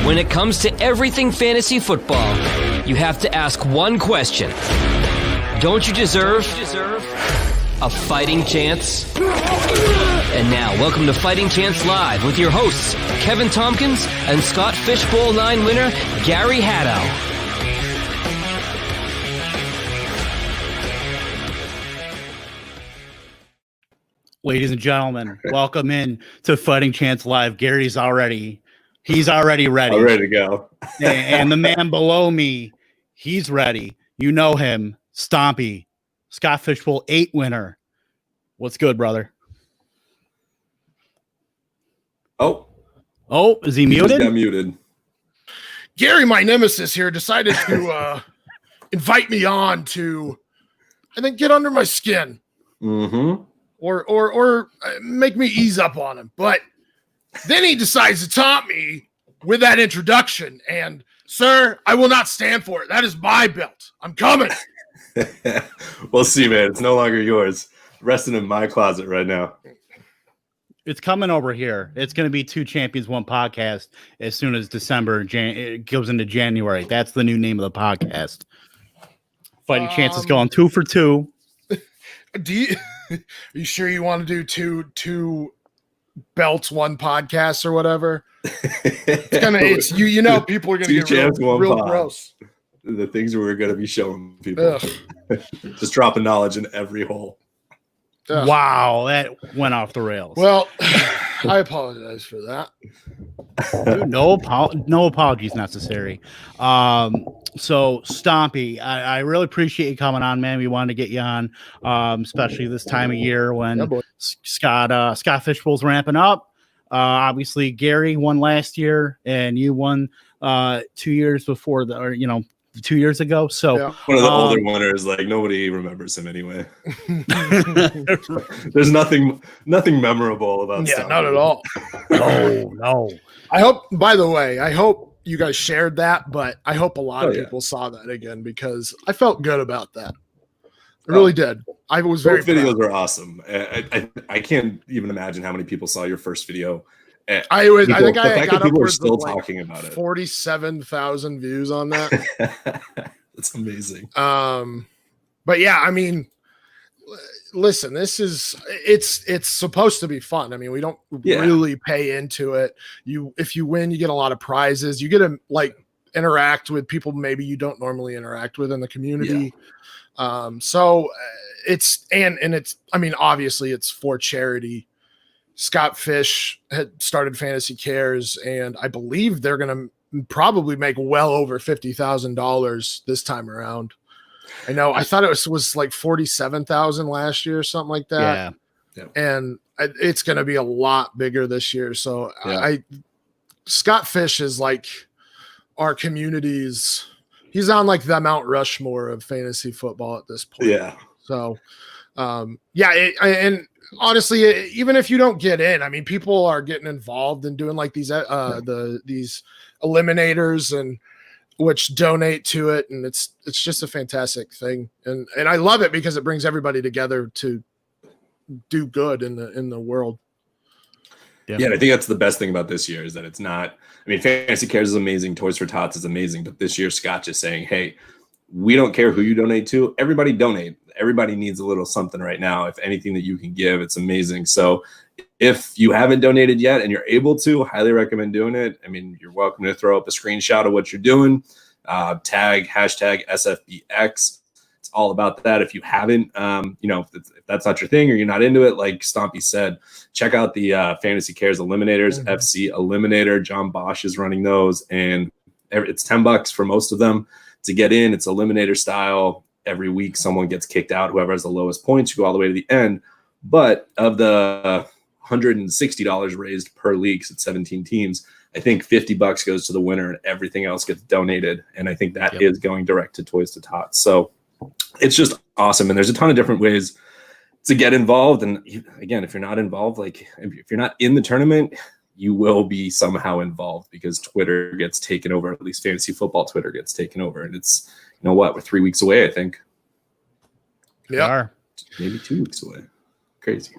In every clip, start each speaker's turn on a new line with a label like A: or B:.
A: When it comes to everything fantasy football, you have to ask one question. Don't you deserve a fighting chance? And now, welcome to Fighting Chance Live with your hosts, Kevin Tompkins and Scott Fishbowl 9 winner, Gary Haddow.
B: Ladies and gentlemen, welcome in to Fighting Chance Live. He's already ready.
C: I'm ready to go.
B: And the man below me, he's ready. You know him, Stompy, Scott Fishbowl 8 winner. What's good, brother?
C: Oh,
B: is he muted?
C: He got muted.
D: Gary, my nemesis here, decided to invite me on to, I think, get under my skin.
C: Mm-hmm.
D: Or make me ease up on him. But then he decides to taunt me with that introduction. And, sir, I will not stand for it. That is my belt. I'm coming.
C: We'll see, man. It's no longer yours. Resting in my closet right now.
B: It's coming over here. It's going to be 2 Champions, 1 podcast as soon as December it goes into January. That's the new name of the podcast. Fighting Chance is going 2 for 2.
D: Are you sure you want to do two belts, 1 podcast or whatever? It's you know, people are gonna get real gross.
C: The things we're gonna be showing people. Just dropping knowledge in every hole.
B: Ugh. Wow, that went off the rails.
D: Well, I apologize for that.
B: Dude, no apologies necessary. So Stompy, I really appreciate you coming on, man. We wanted to get you on, especially this time of year when Scott Fishbowl's ramping up. Obviously Gary won last year and you won 2 years before 2 years ago. So
C: one of the older winners, like nobody remembers him anyway. There's nothing memorable about
D: Stompy. Not at all.
B: No.
D: I hope you guys shared that, but I hope a lot of people saw that again because I felt good about that. I really did. I was very
C: proud. Videos are awesome. I can't even imagine how many people saw your first video.
D: I think I got
C: people are still talking about it.
D: 47,000 views on that.
C: That's amazing.
D: But yeah, I mean, listen, it's supposed to be fun. I mean, we don't really pay into it. If you win, you get a lot of prizes. You get to interact with people maybe you don't normally interact with in the community. So it's I mean, obviously it's for charity. Scott Fish had started Fantasy Cares, and I believe they're going to probably make well over $50,000 this time around. I know. I thought it was like 47,000 last year or something like that. Yeah. And it's going to be a lot bigger this year. So Scott Fish is like our community's. He's on like the Mount Rushmore of fantasy football at this point. Yeah. So, and honestly, even if you don't get in, I mean, people are getting involved in doing like these these eliminators and which donate to it, and it's just a fantastic thing, and I love it because it brings everybody together to do good in the world.
C: Yeah, and I think that's the best thing about this year is that it's not. I mean, Fantasy Cares is amazing, Toys for Tots is amazing, but this year Scott is saying, hey, we don't care who you donate to. Everybody donate. Everybody needs a little something right now. If anything that you can give, it's amazing. So if you haven't donated yet and you're able to, highly recommend doing it. I mean, you're welcome to throw up a screenshot of what you're doing. Tag hashtag SFB8. It's all about that. If you haven't, if that's not your thing or you're not into it, like Stompy said, check out the Fantasy Cares Eliminators, FC Eliminator. John Bosch is running those, and it's $10 for most of them to get in. It's Eliminator style. Every week, someone gets kicked out. Whoever has the lowest points, you go all the way to the end. But of the $160 raised per league, so it's 17 teams, I think $50 goes to the winner and everything else gets donated. And I think that is going direct to Toys to Tots. So it's just awesome. And there's a ton of different ways to get involved. And again, if you're not involved, like if you're not in the tournament, you will be somehow involved because Twitter gets taken over. At least fantasy football Twitter gets taken over. And it's, you know what, we're 3 weeks away, I think.
B: Yeah.
C: Maybe 2 weeks away. Crazy.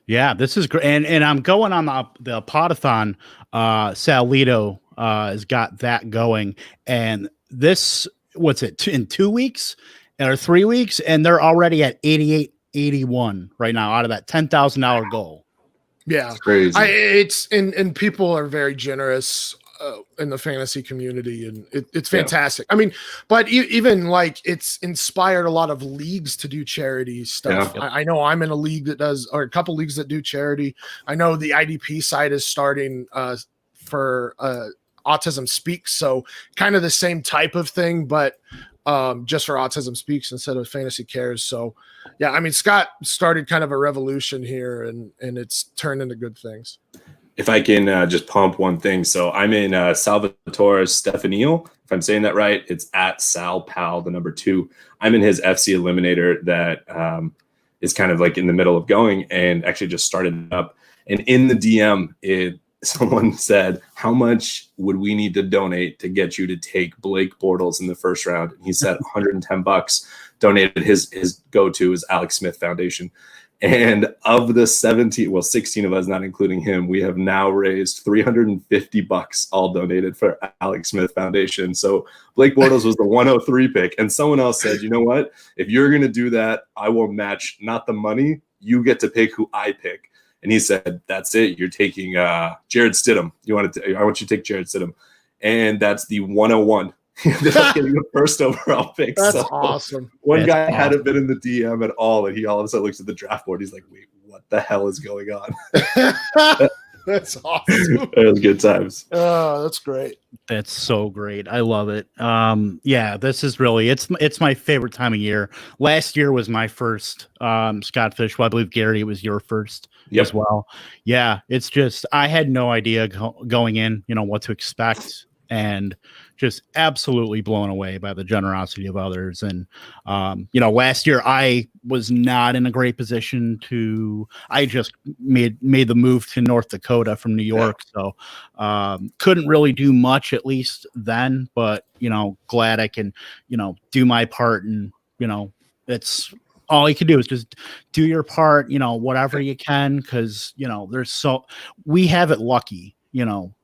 B: Yeah, this is great. And I'm going on the Podathon Sal Lito has got that going. And this, what's it, in 2 weeks or 3 weeks? And they're already at 88-81 right now out of that $10,000 goal.
D: Yeah.
C: It's crazy.
D: It's and people are very generous in the fantasy community, and it's fantastic. I mean, but even like it's inspired a lot of leagues to do charity stuff.
C: Yeah.
D: I know I'm in a league that does, or a couple leagues that do charity. I know the IDP site is starting for Autism Speaks, so kind of the same type of thing, but just for Autism Speaks instead of Fantasy Cares. So yeah, I mean, Scott started kind of a revolution here, and it's turned into good things.
C: If I can just pump one thing. So I'm in Salvatore Stefanil. If I'm saying that right, it's at SalPal, the number 2. I'm in his FC Eliminator that is kind of like in the middle of going, and actually just started up. And in the DM, someone said, how much would we need to donate to get you to take Blake Bortles in the first round? And he said $110 donated. His go-to is Alex Smith Foundation. And of the 16 of us, not including him, we have now raised $350 all donated for Alex Smith Foundation. So Blake Bortles was the 103 pick. And someone else said, you know what? If you're going to do that, I will match not the money. You get to pick who I pick. And he said, that's it. You're taking Jared Stidham. I want you to take Jared Stidham. And that's the 101. They're getting the first overall pick.
D: That's awesome.
C: One guy hadn't been in the DM at all, and he all of a sudden looks at the draft board. He's like, wait, what the hell is going on?
D: That's awesome.
C: It was good times.
D: Oh, that's great.
B: That's so great. I love it. Yeah, this is really, it's my favorite time of year. Last year was my first Scott Fish. Well, I believe, Gary, it was your first as well. Yeah, it's just, I had no idea going in, what to expect, and just absolutely blown away by the generosity of others. And, last year I was not in a great position I just made the move to North Dakota from New York. So, couldn't really do much, at least then, but, glad I can, do my part. And, it's all you can do is just do your part, whatever you can. 'Cause, we have it lucky,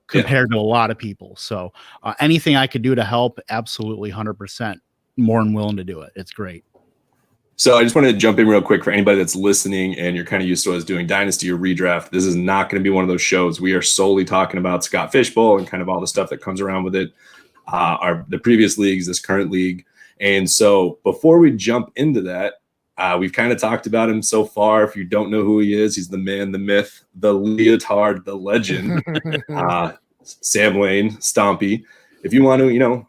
B: compared to a lot of people. So anything I could do to help, absolutely 100% more than willing to do it. It's great.
C: So I just wanted to jump in real quick for anybody that's listening and you're kind of used to us doing Dynasty or Redraft. This is not going to be one of those shows. We are solely talking about Scott Fishbowl and kind of all the stuff that comes around with it, the previous leagues, this current league. And so before we jump into that, we've kind of talked about him so far. If you don't know who he is, he's the man, the myth, the leotard, the legend, Sam Lane, Stompy. If you want to,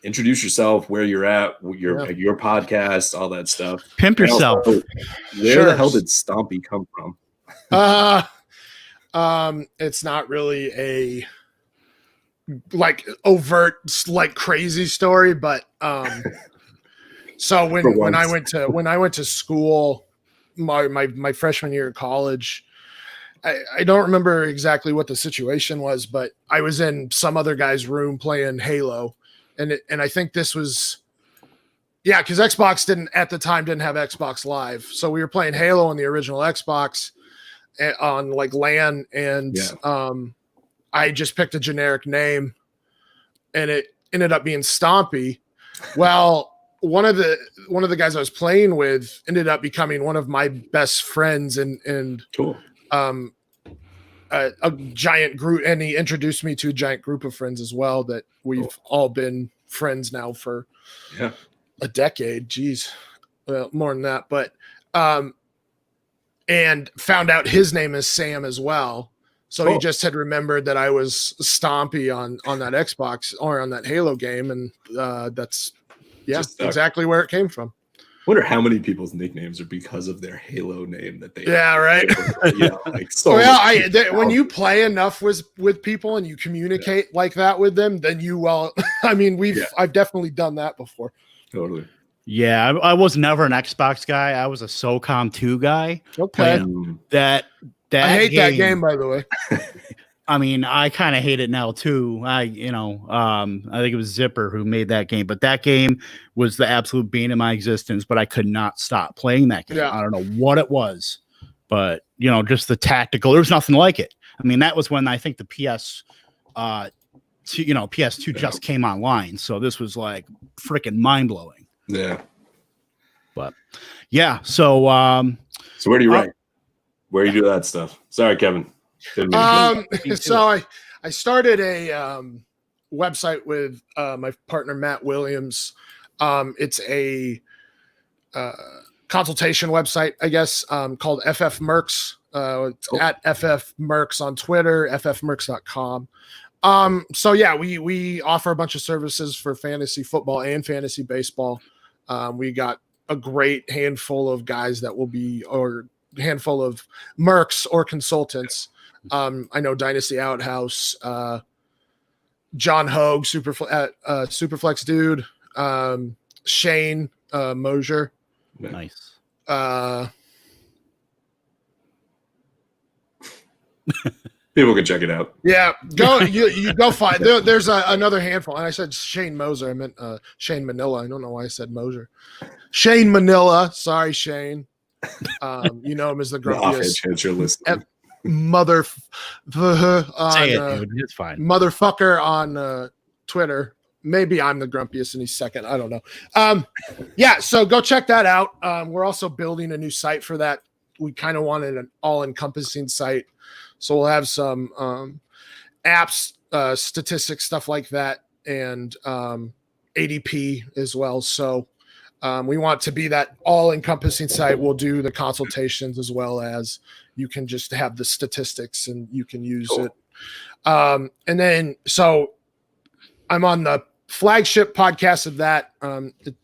C: introduce yourself, where you're at, your podcast, all that stuff.
B: Pimp yourself.
C: Also, where the hell did Stompy come from?
D: It's not really a overt, crazy story, but so when I went to school, my freshman year of college, I don't remember exactly what the situation was, but I was in some other guy's room playing Halo, and I think this was, because Xbox didn't have Xbox Live, so we were playing Halo on the original Xbox on LAN, and I just picked a generic name, and it ended up being Stompy. Well, one of the guys I was playing with ended up becoming one of my best friends, and
C: cool.
D: A giant group, and he introduced me to a giant group of friends as well that we've all been friends now for a decade. Geez, well, more than that, but and found out his name is Sam as well. So he just had remembered that I was Stompy on that Xbox or on that Halo game, and that's exactly where it came from.
C: I wonder how many people's nicknames are because of their Halo name that they.
D: Yeah, right. When you play enough with people and you communicate like that with them, then I've definitely done that before.
C: Totally.
B: Yeah, I was never an Xbox guy. I was a SOCOM 2 guy.
D: Okay.
B: That
D: I hate that game, by the way.
B: I mean, I kind of hate it now too. I think it was Zipper who made that game, but that game was the absolute bane of my existence, but I could not stop playing that game. Yeah. I don't know what it was, but just the tactical, there was nothing like it. I mean, that was when I think the PS PS2 just came online, so this was like freaking mind blowing.
C: Yeah.
B: But yeah, so
C: so where do you rank? Where do you do that stuff? Sorry, Kevin.
D: So I started a website with my partner Matt Williams. It's a consultation website, I guess, called FF Mercs. It's at FF Mercs on Twitter, ffmercs.com. So yeah, we offer a bunch of services for fantasy football and fantasy baseball. We got a great handful of guys that will be, or handful of mercs or consultants. I know Dynasty Outhouse, John Hogue, Superflex dude, Shane Mosier.
B: Nice.
C: People can check it out.
D: Yeah, go you go find. There's another handful, and I said Shane Moser. I meant Shane Manila. I don't know why I said Moser. Shane Manila. Sorry, Shane. You know him as the grumpiest.
C: Chance you're listening.
B: Say it, dude. It's fine.
D: Motherfucker on Twitter. Maybe I'm the grumpiest and he's second. I don't know. Yeah, so go check that out. We're also building a new site for that. We kind of wanted an all-encompassing site. So we'll have some apps, statistics, stuff like that, and ADP as well. So we want to be that all-encompassing site. We'll do the consultations as well as you can just have the statistics and you can use it. And then, so I'm on the flagship podcast of that.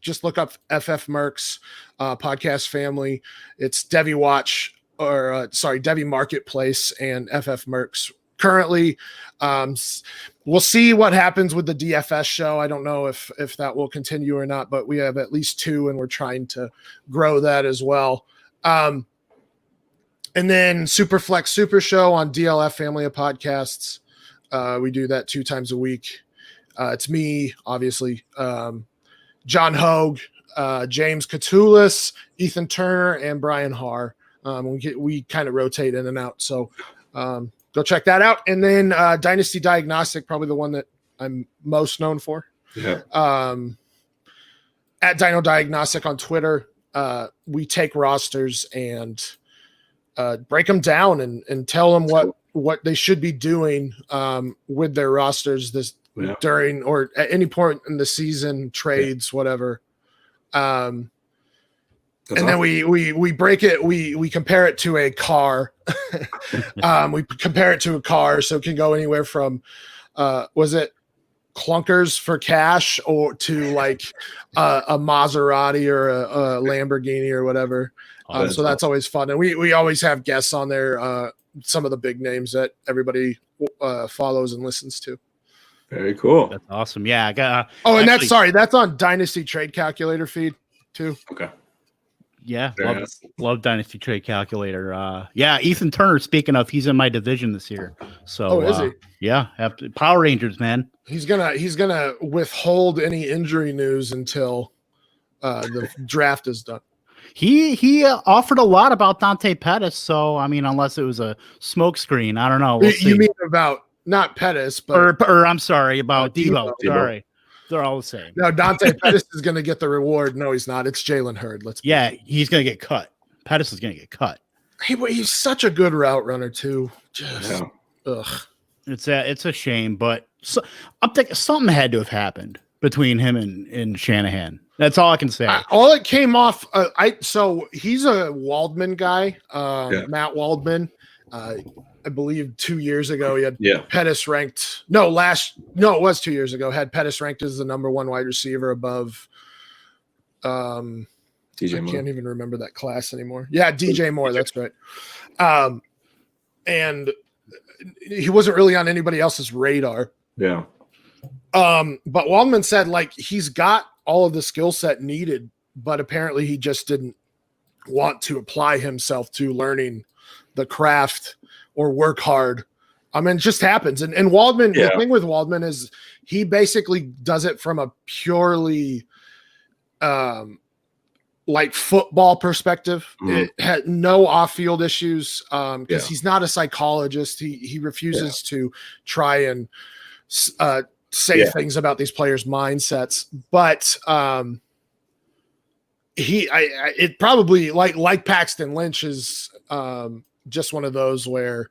D: Just look up FF Mercs podcast family. It's Devi Watch. Devi Marketplace and FF Mercs. Currently, we'll see what happens with the DFS show. I don't know if that will continue or not, but we have at least 2, and we're trying to grow that as well. And then Superflex Super Show on DLF Family of Podcasts. We do that 2 times a week. It's me, obviously, John Hogue, James Catoulis, Ethan Turner, and Brian Haar. We kind of rotate in and out. So go check that out. And then Dynasty Diagnostic, probably the one that I'm most known for.
C: Yeah.
D: At Dino Diagnostic on Twitter, we take rosters and break them down and tell them what they should be doing with their rosters during or at any point in the season, trades, whatever. And then we break it. We compare it to a car. We compare it to a car, so it can go anywhere from, was it clunkers for cash or to like a Maserati or a Lamborghini or whatever. So that's always fun. And we always have guests on there. Some of the big names that everybody follows and listens to.
C: Very cool.
B: That's awesome. Yeah. I got.
D: That's on Dynasty Trade Calculator feed too.
C: Okay.
B: Yeah, love Dynasty Trade Calculator. Yeah, Ethan Turner, speaking of, he's in my division this year. So
D: is he?
B: Yeah, Power Rangers, man.
D: He's gonna withhold any injury news until the draft is done.
B: He offered a lot about Dante Pettis, so I mean, unless it was a smokescreen, I don't know. We'll see.
D: You mean about not Pettis, but
B: or I'm sorry, about Debo. Sorry. They're all the same.
D: No, Dante Pettis is going to get the reward. No, he's not. It's Jalen Hurd.
B: He's going to get cut. Pettis is going to get cut.
D: He's such a good route runner too.
B: It's a shame, but I'm thinking something had to have happened between him and Shanahan. That's all I can say.
D: All it came off. So he's a Waldman guy, Matt Waldman. I believe 2 years ago, he had Pettis ranked. No, it was 2 years ago. Had Pettis ranked as the number 1 wide receiver above. DJ Moore. Can't even remember that class anymore. Yeah, DJ Moore. That's right. And he wasn't really on anybody else's radar.
C: Yeah.
D: But Waldman said he's got all of the skill set needed, but apparently he just didn't want to apply himself to learning the craft or work hard. I mean, it just happens. And Waldman, the thing with Waldman is he basically does it from a purely football perspective. It had no off-field issues because he's not a psychologist. He refuses to try and say things about these players' mindsets, but it probably like Paxton Lynch is just one of those where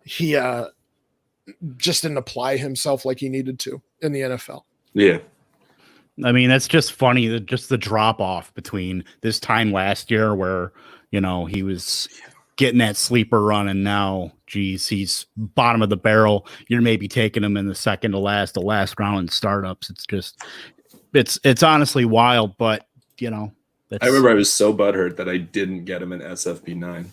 D: he just didn't apply himself like he needed to in the NFL.
C: Yeah.
B: I mean, that's just funny. Just the drop off between this time last year where, he was getting that sleeper run, and now, geez, he's bottom of the barrel. You're maybe taking him in the second to last, the last round in startups. It's just, it's honestly wild, but I
C: remember I was so butthurt that I didn't get him in SFB9.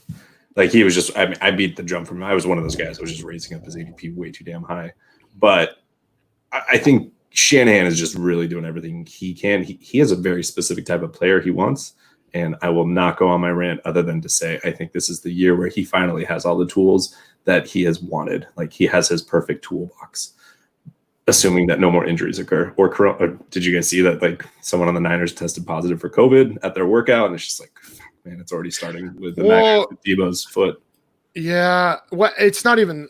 C: Like he was just, I beat the drum for him. I was one of those guys that was just raising up his ADP way too damn high. But I think Shanahan is just really doing everything he can. He has a very specific type of player he wants. And I will not go on my rant other than to say, I think this is the year where he finally has all the tools that he has wanted. Like he has his perfect toolbox, assuming that no more injuries occur. Or did you guys see that like someone on the Niners tested positive for COVID at their workout? And it's just like, man, it's already starting with the Debo's foot.
D: Yeah. Well, it's not even,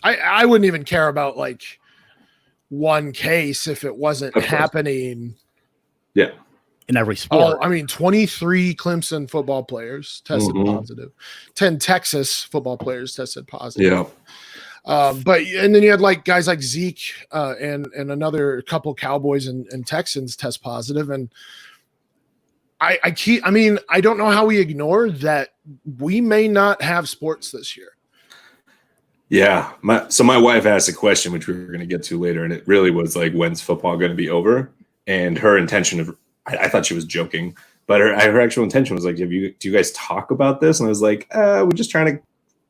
D: I wouldn't even care about like one case if it wasn't happening.
C: Yeah.
B: In every sport.
D: 23 Clemson football players tested positive. 10 Texas football players tested positive.
C: Yeah.
D: And then you had like guys like Zeke and another couple Cowboys and Texans test positive. And I don't know how we ignore that we may not have sports this year.
C: Yeah. My wife asked a question, which we were going to get to later. And it really was like, when's football going to be over? And her intention of, I thought she was joking, but her actual intention was like, do you guys talk about this? And I was like, we're just trying to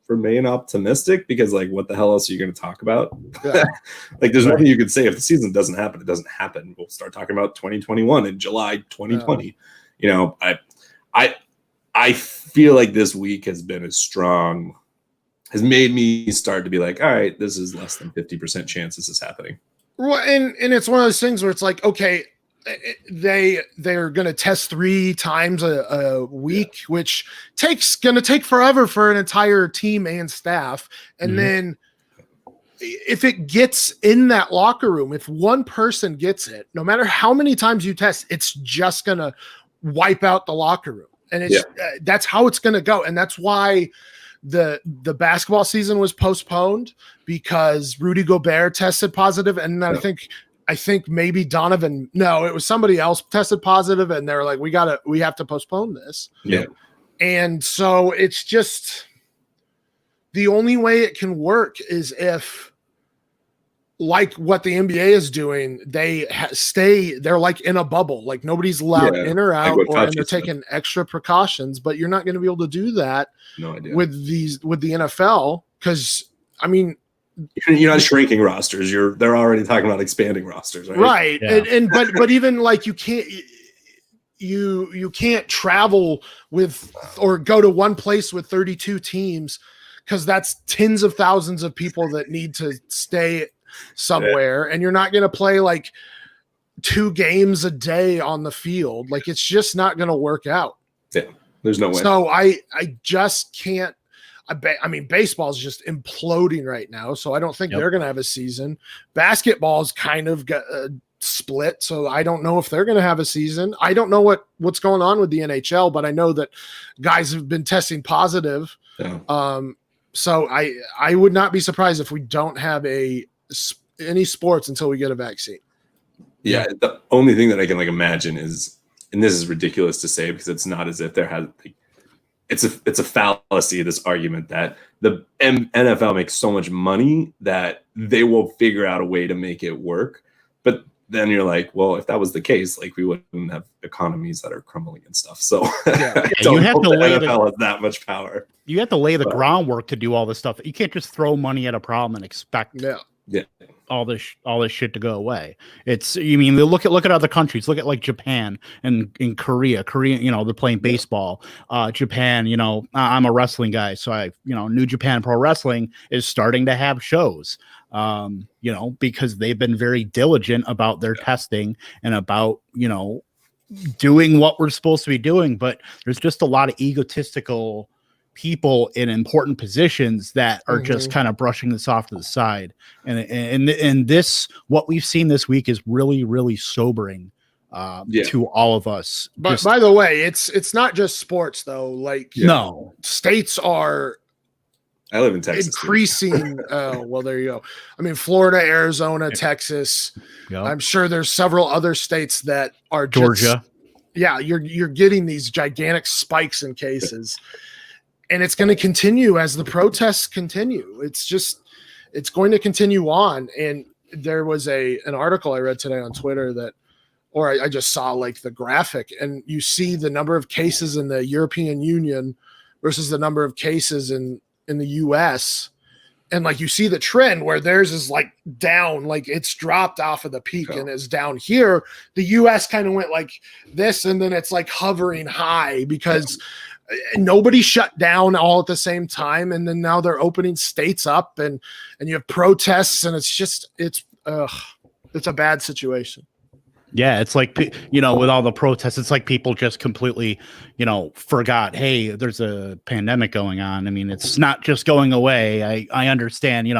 C: remain optimistic because like, what the hell else are you going to talk about? Yeah. Like there's nothing you could say. If the season doesn't happen, it doesn't happen. We'll start talking about 2021 in July 2020. I feel like this week has been has made me start to be like, all right, this is less than 50% chance this is happening.
D: Well, and it's one of those things where it's like, okay, they're going to test 3 times a week, which going to take forever for an entire team and staff. And then if it gets in that locker room, if one person gets it, no matter how many times you test, it's just going to wipe out the locker room. And that's how it's going to go. And that's why the basketball season was postponed, because Rudy Gobert tested positive. And I think maybe Donovan, no, it was somebody else tested positive, and they're like, we have to postpone this.
C: Yeah.
D: And so it's just the only way it can work is if, like what the NBA is doing, they're like in a bubble, like nobody's allowed in or out, and they're taking extra precautions, but you're not going to be able to do that with the NFL. Cause I mean,
C: you're not shrinking rosters. They're already talking about expanding rosters, right?
D: Right. Yeah. But even like you can't travel with or go to one place with 32 teams, because that's tens of thousands of people that need to stay somewhere, and you're not going to play like 2 games a day on the field. Like it's just not going to work out.
C: Yeah, there's no way.
D: So I just can't. I mean, baseball is just imploding right now, so I don't think they're going to have a season. Basketball's kind of got split, so I don't know if they're going to have a season. I don't know what's going on with the NHL, but I know that guys have been testing positive. Yeah. So I would not be surprised if we don't have any sports until we get a vaccine.
C: Yeah, the only thing that I can imagine is, and this is ridiculous to say because it's not as if there has. It's a fallacy, this argument that the NFL makes so much money that they will figure out a way to make it work. But then you're like, well, if that was the case, like we wouldn't have economies that are crumbling and stuff. So
B: you have to lay
C: NFL has that much power.
B: You have to lay the groundwork to do all this stuff. You can't just throw money at a problem and expect all this shit to go away. Look at other countries. Look at like Japan and in Korea, they're playing baseball. Japan, I'm a wrestling guy, so New Japan Pro Wrestling is starting to have shows, because they've been very diligent about their testing and about, doing what we're supposed to be doing. But there's just a lot of egotistical people in important positions that are just kind of brushing this off to the side. And this, what we've seen this week is really, really sobering to all of us.
D: But by the way, it's not just sports though. Like
B: no,
D: states are.
C: I live in Texas.
D: Increasing. Well, there you go. I mean, Florida, Arizona, Texas. Yep. I'm sure there's several other states that are
B: Georgia.
D: You're getting these gigantic spikes in cases, and it's going to continue as the protests continue. It's going to continue on. And there was an article I read today on Twitter I just saw like the graphic, and you see the number of cases in the European Union versus the number of cases in the US, and like you see the trend where theirs is like down, like it's dropped off of the peak and is down here. The US kind of went like this, and then it's like hovering high because nobody shut down all at the same time, and then now they're opening states up, and you have protests, and it's a bad situation.
B: Yeah, it's like, with all the protests, it's like people just completely, forgot, hey, there's a pandemic going on. I mean, it's not just going away. I understand,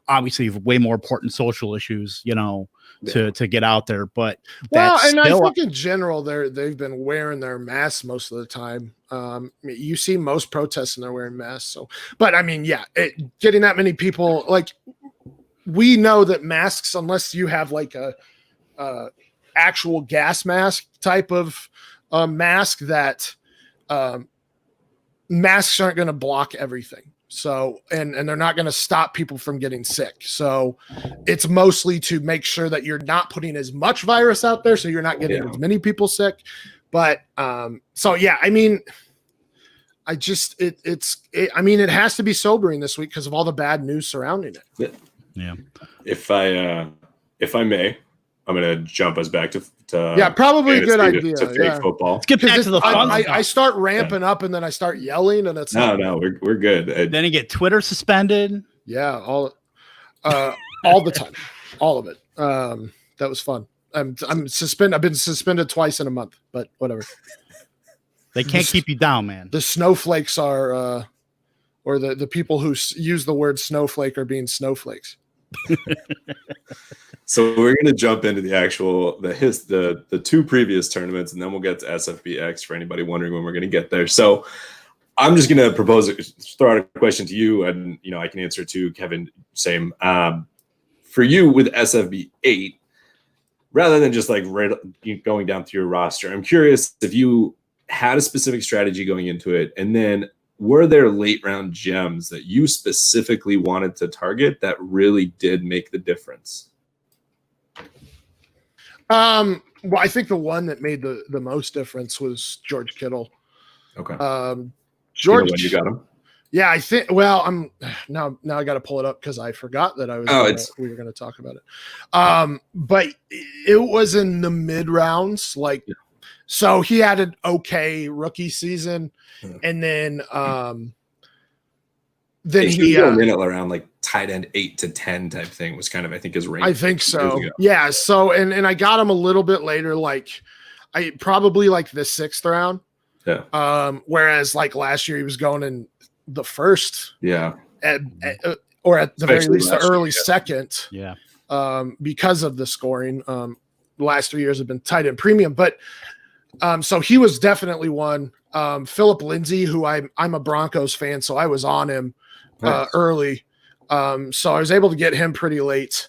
B: obviously way more important social issues, to get out there. But
D: I think in general, they've been wearing their masks most of the time. You see most protests and they're wearing masks. So, but I mean, getting that many people, like, we know that masks, unless you have like a actual gas mask type of mask, that masks aren't going to block everything. So, and they're not going to stop people from getting sick. So it's mostly to make sure that you're not putting as much virus out there, so you're not getting as many people sick. But so yeah, I mean, it has to be sobering this week because of all the bad news surrounding it.
B: Yeah.
C: If I may, I'm going to jump us back to
D: probably a good idea.
C: To fake football.
B: Let's get back to the fun.
D: I start ramping up and then I start yelling, and it's
C: we're good.
B: Then you get Twitter suspended.
D: Yeah, all the time, all of it. That was fun. I'm suspended. I've been suspended twice in a month, but whatever.
B: They can't keep you down, man.
D: The snowflakes are, or the people who use the word snowflake are being snowflakes.
C: So we're going to jump into the two previous tournaments, and then we'll get to SFB8 for anybody wondering when we're going to get there. So I'm just going to throw out a question to you, and I can answer to Kevin. Same for you with SFB8, rather than just like going down through your roster. I'm curious if you had a specific strategy going into it, and then were there late round gems that you specifically wanted to target that really did make the difference?
D: Well, I think the one that made the most difference was George Kittle.
C: Okay.
D: George,
C: when you got him?
D: Yeah, I think. Well, I'm now I got to pull it up because I forgot that we were going to talk about it. But it was in the mid rounds, so he had an okay rookie season, and then he
C: in around like tight end 8 to 10 type thing was kind of, I think, his range.
D: I think so. Yeah. So and I got him a little bit later, I probably like the 6th round.
C: Yeah.
D: Whereas like last year he was going in the first.
C: Yeah.
D: Or at the very least the early second.
B: Yeah.
D: Because of the scoring. The last 3 years have been tight end premium, but so he was definitely one. Philip Lindsay, who I'm a Broncos fan, so I was on him early. So I was able to get him pretty late.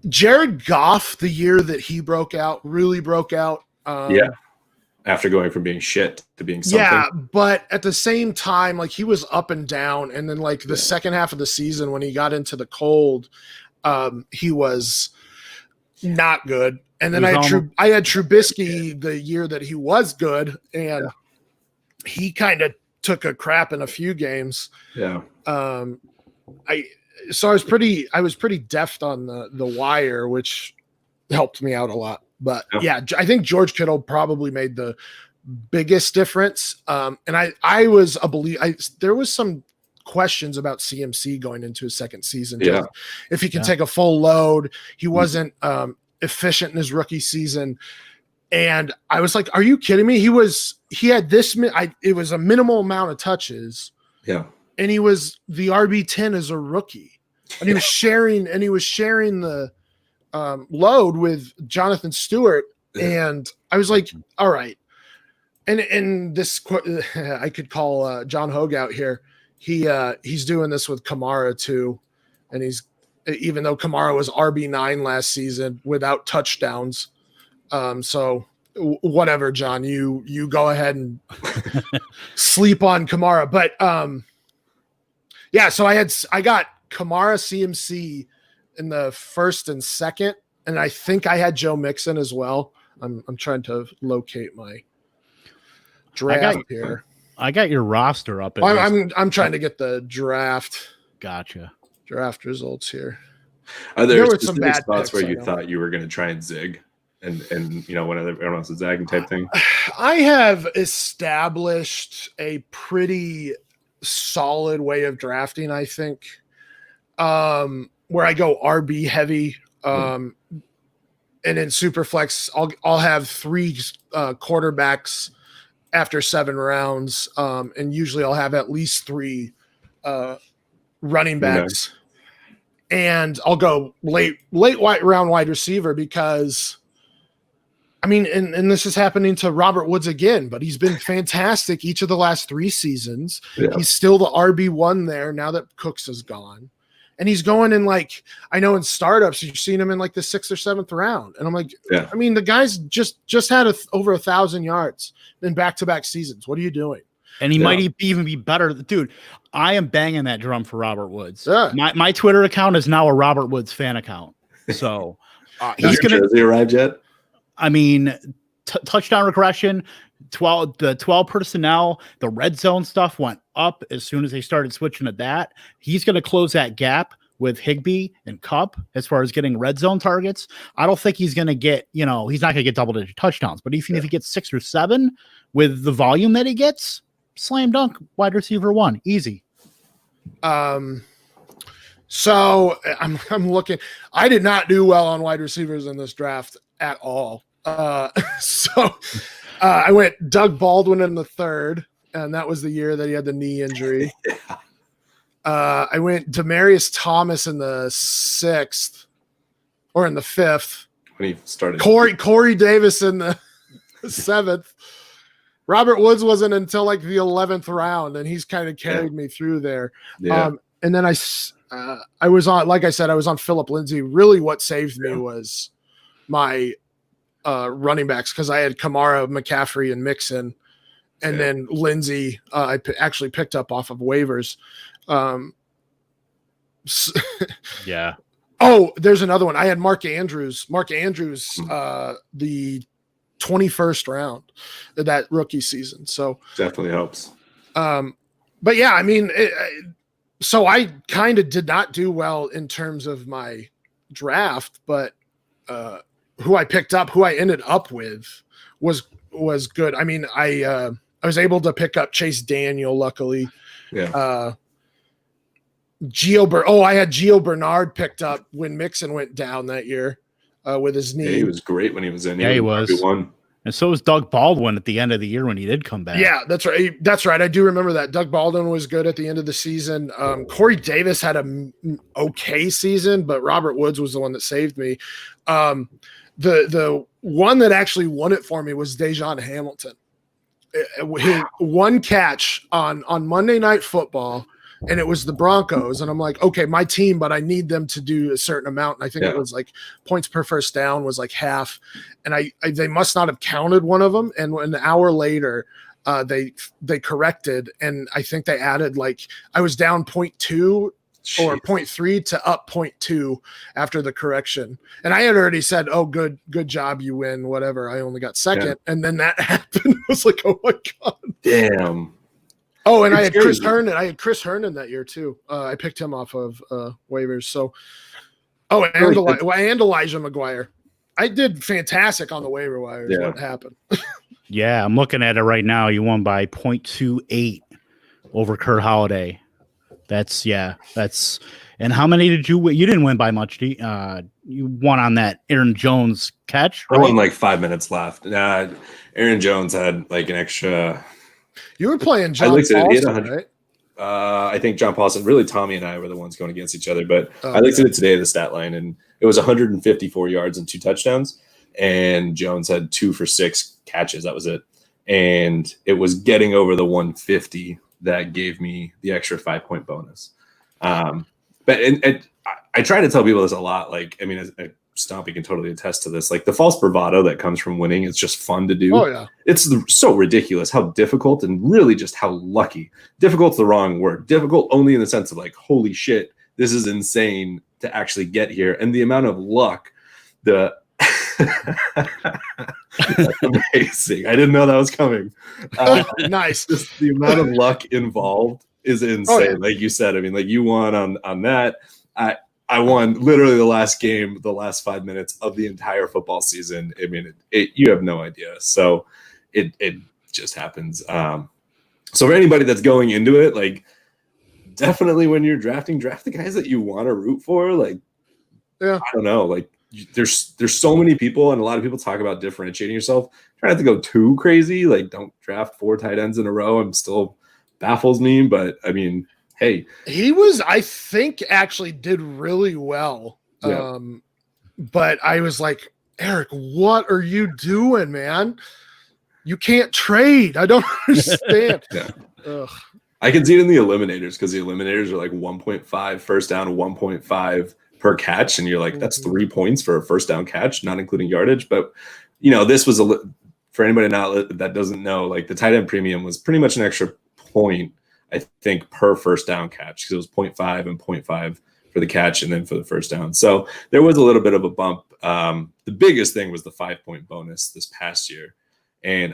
D: Jared Goff, the year that he really broke out.
C: After going from being shit to being something.
D: Yeah, but at the same time, he was up and down. And then the second half of the season when he got into the cold, he was not good. And then I had Trubisky the year that he was good, and he kind of took a crap in a few games.
C: Yeah.
D: I was pretty deft on the wire, which helped me out a lot. But I think George Kittle probably made the biggest difference. And there was some questions about CMC going into his second season.
C: Yeah.
D: If he can take a full load, he wasn't efficient in his rookie season. And I was like, are you kidding me? He had this, it was a minimal amount of touches.
C: Yeah.
D: And he was the RB10 as a rookie. And he was sharing the load with Jonathan Stewart. And I was like, all right. And this, I could call John Hogue out here. He's doing this with Kamara too. And even though Kamara was RB9 last season without touchdowns. So whatever, John, you go ahead and sleep on Kamara. But yeah, so I got Kamara CMC in the first and second, and I think I had Joe Mixon as well. I'm trying to locate my draft here.
B: I got your roster up.
D: I'm trying to get the draft.
B: Gotcha.
D: Draft results here.
C: Are there some bad spots where you thought you were going to try and zig, and when everyone else is zagging type thing?
D: I have established a pretty solid way of drafting, I think, where I go RB heavy, and in Superflex, I'll have 3 quarterbacks after 7 rounds, and usually I'll have at least 3 running backs. And I'll go late round wide receiver because, I mean, and this is happening to Robert Woods again, but he's been fantastic each of the last 3 seasons. Yeah. He's still the RB1 there now that Cooks is gone. And he's going in I know in startups, you've seen him in the 6th or 7th round. And I'm like, yeah. I mean, the guy's just had over 1,000 yards in back-to-back seasons. What are you doing?
B: And he might even be better. Dude, I am banging that drum for Robert Woods. Yeah. My Twitter account is now a Robert Woods fan account. So
C: he's going to arrive yet?
B: I mean, touchdown regression, the 12 personnel, the red zone stuff went up as soon as they started switching to that. He's going to close that gap with Higbee and Kupp as far as getting red zone targets. I don't think he's going to get, he's not going to get double-digit touchdowns, but even if he gets 6 or 7 with the volume that he gets, slam dunk wide receiver 1, easy.
D: So I'm looking. I did not do well on wide receivers in this draft at all. So I went Doug Baldwin in the 3rd, and that was the year that he had the knee injury. I went Demaryius Thomas in the 6th or in the 5th.
C: When he started.
D: Corey Davis in the 7th. Robert Woods wasn't until the 11th round, and he's kind of carried me through there. Yeah. And then I was on, like I said, I was on Phillip Lindsay. Really what saved me was my running backs, because I had Kamara, McCaffrey, and Mixon. And then Lindsay, I actually picked up off of waivers.
B: Yeah.
D: Oh, there's another one. I had Mark Andrews, the 21st round of that rookie season. So
C: definitely helps.
D: But yeah, I mean, so I kind of did not do well in terms of my draft, but who I picked up, who I ended up with was good. I mean, I was able to pick up Chase Daniel, luckily.
C: Yeah.
D: I had Gio Bernard picked up when Mixon went down that year. With his knee.
C: Yeah, he was great when he was in.
B: Yeah, he was. And so was Doug Baldwin at the end of the year when he did come back.
D: Yeah, that's right. That's right. I do remember that. Doug Baldwin was good at the end of the season. Corey Davis had a okay season, but Robert Woods was the one that saved me. The one that actually won it for me was Dejon Hamilton. His one catch on Monday Night Football, and it was the Broncos. And I'm like, okay, my team, but I need them to do a certain amount. And I think it was points per first down was half. And they must not have counted one of them. And an hour later, they corrected. And I think they added I was down 0.2 or 0.3 to up 0.2 after the correction. And I had already said, oh, good job. You win, whatever. I only got second. Yeah. And then that happened. I was like, oh my God.
C: Damn.
D: Oh, and I had Chris Herndon that year too. I picked him off of waivers. So, and Elijah McGuire. I did fantastic on the waiver wire. Is what happened.
B: Yeah, I'm looking at it right now. You won by 0.28 over Kurt Holiday. That's and how many did you win? You didn't win by much. You won on that Aaron Jones catch, right?
C: I won like 5 minutes left. Aaron Jones had like an extra.
D: You were playing John Paulson, right?
C: I think John Paulson, really Tommy and I were the ones going against each other, but I looked at it today, the stat line, and it was 154 yards and 2 touchdowns, and Jones had 2 for 6 catches. That was it. And it was getting over the 150 that gave me the extra 5-point bonus. But I try to tell people this a lot. Like, I mean, Stompy can totally attest to this. Like the false bravado that comes from winning, it's just fun to do.
D: Oh yeah,
C: it's so ridiculous how difficult and really just how lucky. Difficult's the wrong word. Difficult only in the sense of like, holy shit, this is insane to actually get here, and the amount of luck. That's amazing. I didn't know that was coming.
D: Nice.
C: Just the amount of luck involved is insane. Oh, yeah. Like you said, I mean, like you won on that. I won literally the last game, the last 5 minutes of the entire football season. I mean, you have no idea. So it just happens. So for anybody that's going into it, like definitely when you're draft the guys that you want to root for. Like, yeah, I don't know. Like there's so many people, and a lot of people talk about differentiating yourself. Try not to go too crazy. Like don't draft 4 tight ends in a row. I'm still baffles me, but I mean, hey,
D: he was, I think, actually did really well. Yeah. But I was like, Eric, what are you doing, man? You can't trade. I don't understand.
C: Yeah. I can see it in the eliminators because the eliminators are like 1.5 first down, 1.5 per catch. And you're like, that's 3 points for a first down catch, not including yardage. But, you know, this was for anybody that doesn't know, like the tight end premium was pretty much an extra point, I think, per first down catch, because it was 0.5 and 0.5 for the catch and then for the first down. So there was a little bit of a bump. The biggest thing was the 5-point bonus this past year. And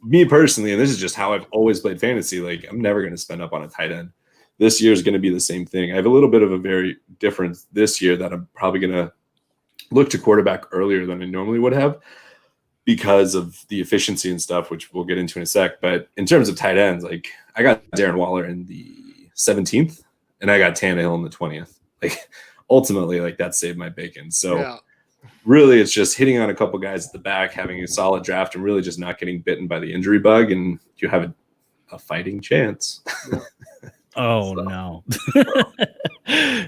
C: me personally, and this is just how I've always played fantasy, like I'm never going to spend up on a tight end. This year is going to be the same thing. I have a little bit of a very different this year that I'm probably going to look to quarterback earlier than I normally would have, because of the efficiency and stuff, which we'll get into in a sec. But in terms of tight ends, like I got Darren Waller in the 17th and I got Tannehill in the 20th. Like ultimately, like that saved my bacon. So really it's just hitting on a couple guys at the back, having a solid draft, and really just not getting bitten by the injury bug, and you have a fighting chance.
B: Oh, no.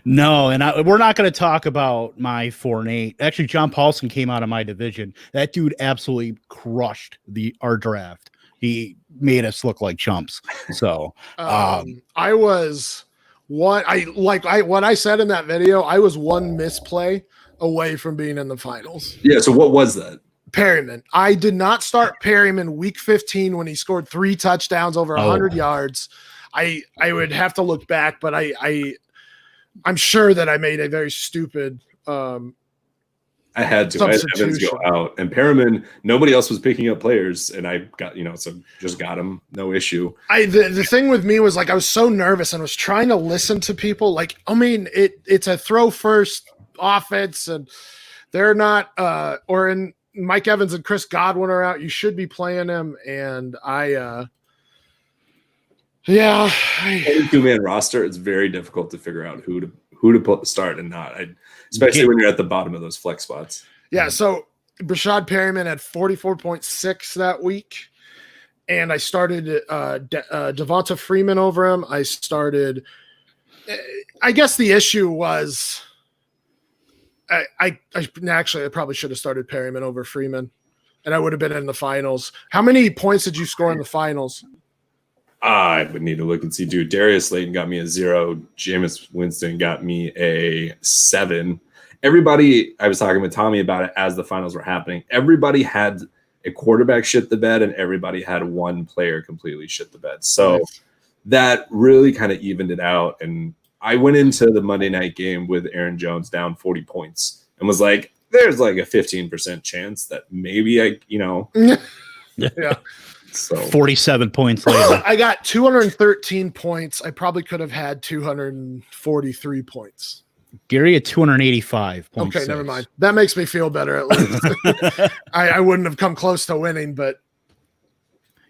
B: No, and we're not going to talk about my 4-8. Actually, John Paulson came out of my division. That dude absolutely crushed our draft. He made us look like chumps. So
D: I was what I said in that video, I was one misplay away from being in the finals.
C: Yeah, so what was that?
D: Perryman. I did not start Perryman week 15 when he scored 3 touchdowns over 100 yards. I would have to look back, but I'm sure that I made a very stupid
C: I had to. I had Evans go out, and Perriman, nobody else was picking up players, and I got, so just got him, no issue.
D: The thing with me was like I was so nervous and was trying to listen to people. Like, I mean, it's a throw first offense, and they're not or in Mike Evans and Chris Godwin are out. You should be playing him, and yeah,
C: 2-man roster. It's very difficult to figure out who to start and not, especially when you're at the bottom of those flex spots.
D: Yeah. So Brashad Perryman had 44.6 that week, and I started Devonta Freeman over him. I guess the issue was I probably should have started Perryman over Freeman, and I would have been in the finals. How many points did you score in the finals?
C: I would need to look and see. Dude, Darius Slayton got me a 0. Jameis Winston got me a 7. Everybody, I was talking with Tommy about it as the finals were happening. Everybody had a quarterback shit the bed, and everybody had one player completely shit the bed. So that really kind of evened it out. And I went into the Monday night game with Aaron Jones down 40 points and was like, there's like a 15% chance that maybe
D: yeah.
B: So 47 points later.
D: I got 213 points. I probably could have had 243 points.
B: Gary at 285 points.
D: Okay, never mind. That makes me feel better at least. I wouldn't have come close to winning, but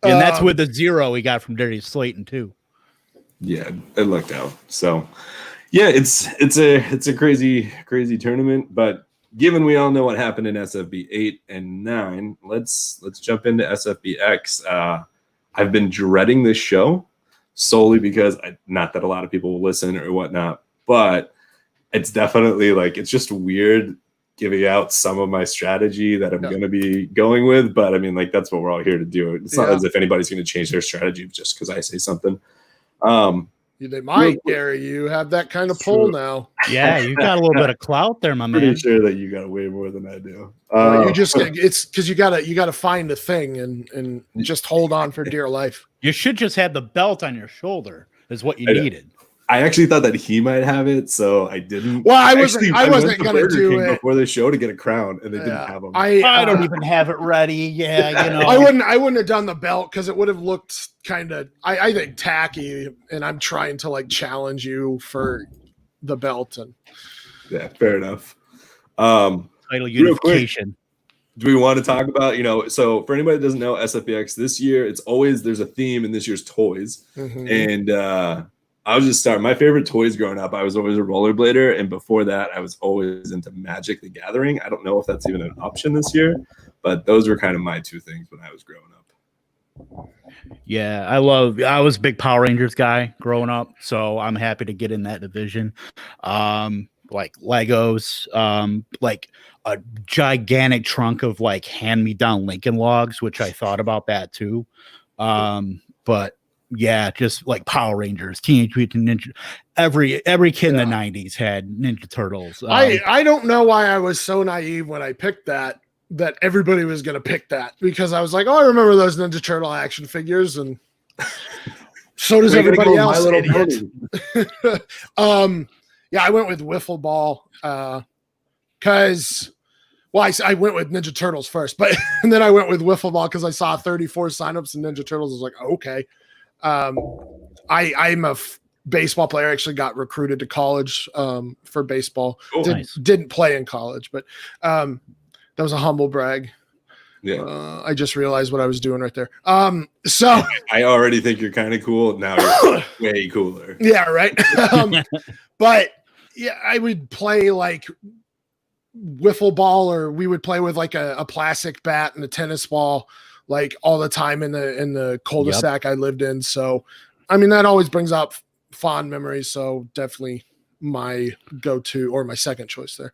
B: and that's with the 0 we got from Darius Slayton too.
C: Yeah, it looked out. So yeah, it's a crazy tournament, but given we all know what happened in SFB 8 and 9, let's jump into SFBX. I've been dreading this show solely because not that a lot of people will listen or whatnot, but it's definitely like, it's just weird giving out some of my strategy that I'm going to be going with. But I mean, like, that's what we're all here to do. It's not as if anybody's going to change their strategy just because I say something.
D: They might, Gary. You have that kind of pull now.
B: Yeah, you got a little bit of clout there, my man.
C: Pretty sure that you got way more than I do.
D: You just it's because you gotta find the thing and just hold on for dear life.
B: You should just have the belt on your shoulder is what you needed.
C: I actually thought that he might have it, so I didn't.
D: Well, I wasn't gonna do it
C: before the show to get a crown, and they didn't have them.
B: I don't even have it ready. Yeah, you know,
D: I wouldn't have done the belt because it would have looked kind of, I think, tacky, and I'm trying to like challenge you for the belt. And
C: yeah, fair enough.
B: Title unification.
C: Do we want to talk about, so for anybody that doesn't know SFBX this year, there's a theme in this year's toys, and I'll just start. My favorite toys growing up, I was always a rollerblader, and before that, I was always into Magic the Gathering. I don't know if that's even an option this year, but those were kind of my two things when I was growing up.
B: Yeah, I was a big Power Rangers guy growing up, so I'm happy to get in that division. Like Legos, like a gigantic trunk of like hand-me-down Lincoln Logs, which I thought about that too. But yeah, just like Power Rangers, Teenage Mutant Ninja. Every kid in the 90s had Ninja Turtles.
D: I don't know why I was so naive when I picked that everybody was going to pick that, because I was like, oh, I remember those Ninja Turtle action figures, and so does everybody else. Yeah, I went with Wiffle Ball because, I went with Ninja Turtles first, but and then I went with Wiffle Ball because I saw 34 signups in Ninja Turtles. I was like, okay. I'm a baseball player. I actually got recruited to college for baseball. Didn't play in college, but that was a humble brag.
C: Yeah.
D: I just realized what I was doing right there. So
C: I already think you're kind of cool. Now you're way cooler.
D: Yeah, right. But yeah, I would play like wiffle ball, or we would play with like a plastic bat and a tennis ball, like all the time in the cul-de-sac I lived in. So, I mean, that always brings up fond memories. So definitely my go-to or my second choice there.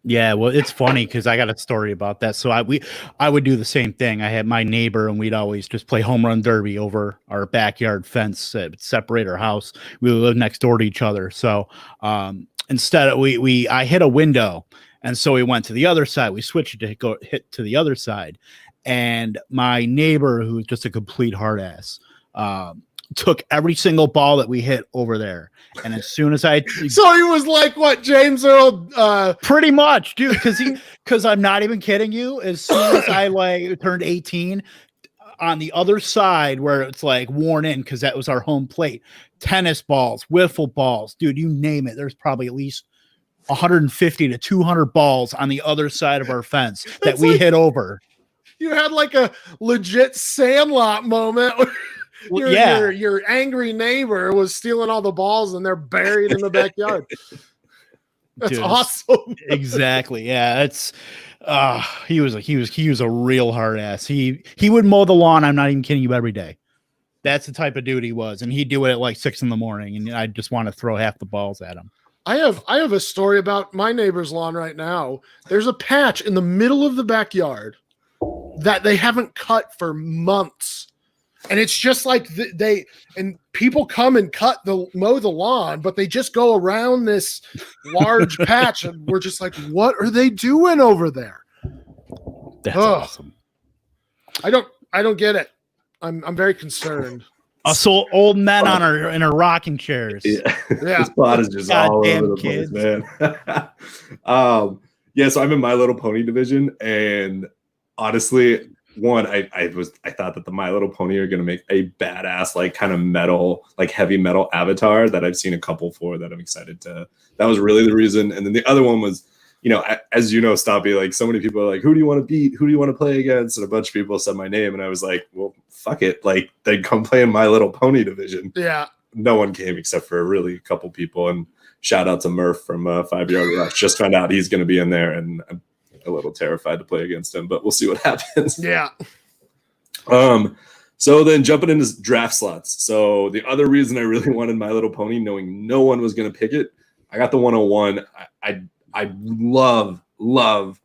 B: Yeah, well, it's funny because I got a story about that. So I would do the same thing. I had my neighbor, and we'd always just play home run derby over our backyard fence that would separate our house. We lived next door to each other. So instead, I hit a window, and so we went to the other side. We switched to go hit to the other side, and my neighbor, who was just a complete hard ass, took every single ball that we hit over there. And as soon as so
D: he was like, what, James Earl?
B: Pretty much, dude, because I'm not even kidding you. As soon as I turned 18, on the other side where it's like worn in, because that was our home plate, tennis balls, wiffle balls, dude, you name it. There's probably at least 150 to 200 balls on the other side of our fence that we hit over.
D: You had like a legit Sandlot moment. Your angry neighbor was stealing all the balls, and they're buried in the backyard. That's awesome.
B: Exactly. Yeah, it's he was a real hard ass. He would mow the lawn. I'm not even kidding you, every day. That's the type of dude he was, and he'd do it at like 6 a.m, and I just want to throw half the balls at him.
D: I have a story about my neighbor's lawn right now. There's a patch in the middle of the backyard that they haven't cut for months. And it's just like people come and mow the lawn, but they just go around this large patch, and we're just like, what are they doing over there?
B: That's awesome.
D: I don't get it. I'm very concerned.
B: So old men in our rocking chairs.
C: Yeah. This spot is just all over the place, man. So I'm in My Little Pony division, and honestly, I thought that the My Little Pony are going to make a badass, like kind of metal, like heavy metal avatar that I've seen a couple for that I'm excited to. That was really the reason. And then the other one was, as you know, Stompy, like so many people are like, who do you want to beat? Who do you want to play against? And a bunch of people said my name, and I was like, well, fuck it. Like, they come play in My Little Pony division.
D: Yeah.
C: no one came except for really a couple people. And shout out to Murph from 5 Yard Rush. Just found out he's going to be in there, and I'm a little terrified to play against him, but we'll see what happens.
D: Yeah.
C: So then jumping into draft slots. So the other reason I really wanted My Little Pony, knowing no one was going to pick it, I got the 101. I love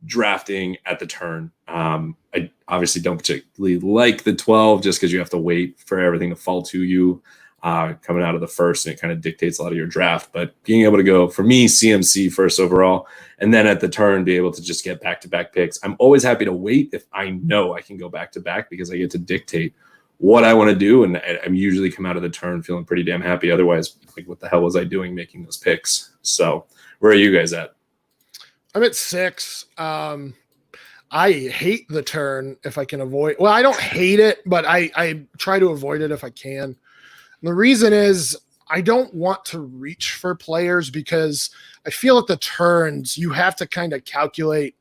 C: drafting at the turn. I obviously don't particularly like the 12 just because you have to wait for everything to fall to you coming out of the first, and it kind of dictates a lot of your draft. But being able to go, for me, CMC first overall, and then at the turn be able to just get back-to-back picks. I'm always happy to wait if I know I can go back-to-back, because I get to dictate what I want to do, and I'm usually come out of the turn feeling pretty damn happy. Otherwise, like, what the hell was I doing making those picks? So where are you guys at?
D: I'm at 6. I hate the turn if I can avoid. Well, I don't hate it, but I try to avoid it if I can. And the reason is I don't want to reach for players, because I feel at the turns you have to kind of calculate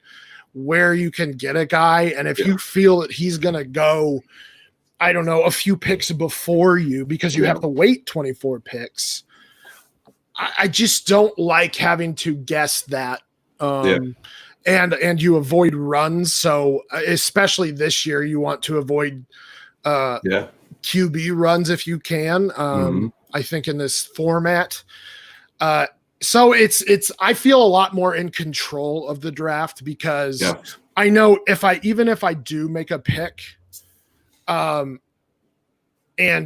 D: where you can get a guy. And if you feel that he's going to go, I don't know, a few picks before you, because you have to wait 24 picks, I just don't like having to guess that. And you avoid runs. So especially this year, you want to avoid QB runs if you can. I think in this format. So I feel a lot more in control of the draft, because I know if I do make a pick, and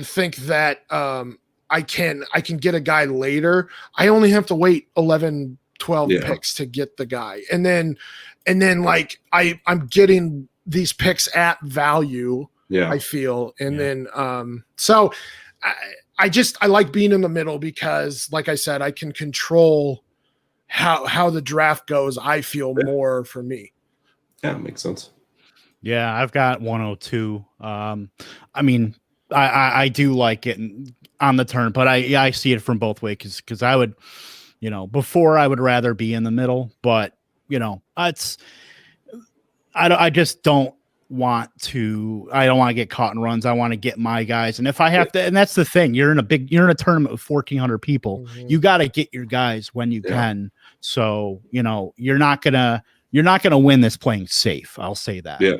D: think that I can get a guy later, I only have to wait 11, 12 picks to get the guy. And then like I'm getting these picks at value, I feel. And then so I like being in the middle, because like I said, I can control how the draft goes, I feel, more for me.
C: Yeah, makes sense.
B: Yeah, I've got 102. I mean, I do like it on the turn, but I see it from both ways, because I would, before I would rather be in the middle, but I just don't want to. I don't want to get caught in runs. I want to get my guys, and if I have to, and that's the thing. You're in a tournament with 1,400 people. You got to get your guys when you can. So you're not gonna win this playing safe. I'll say that.
C: Yeah.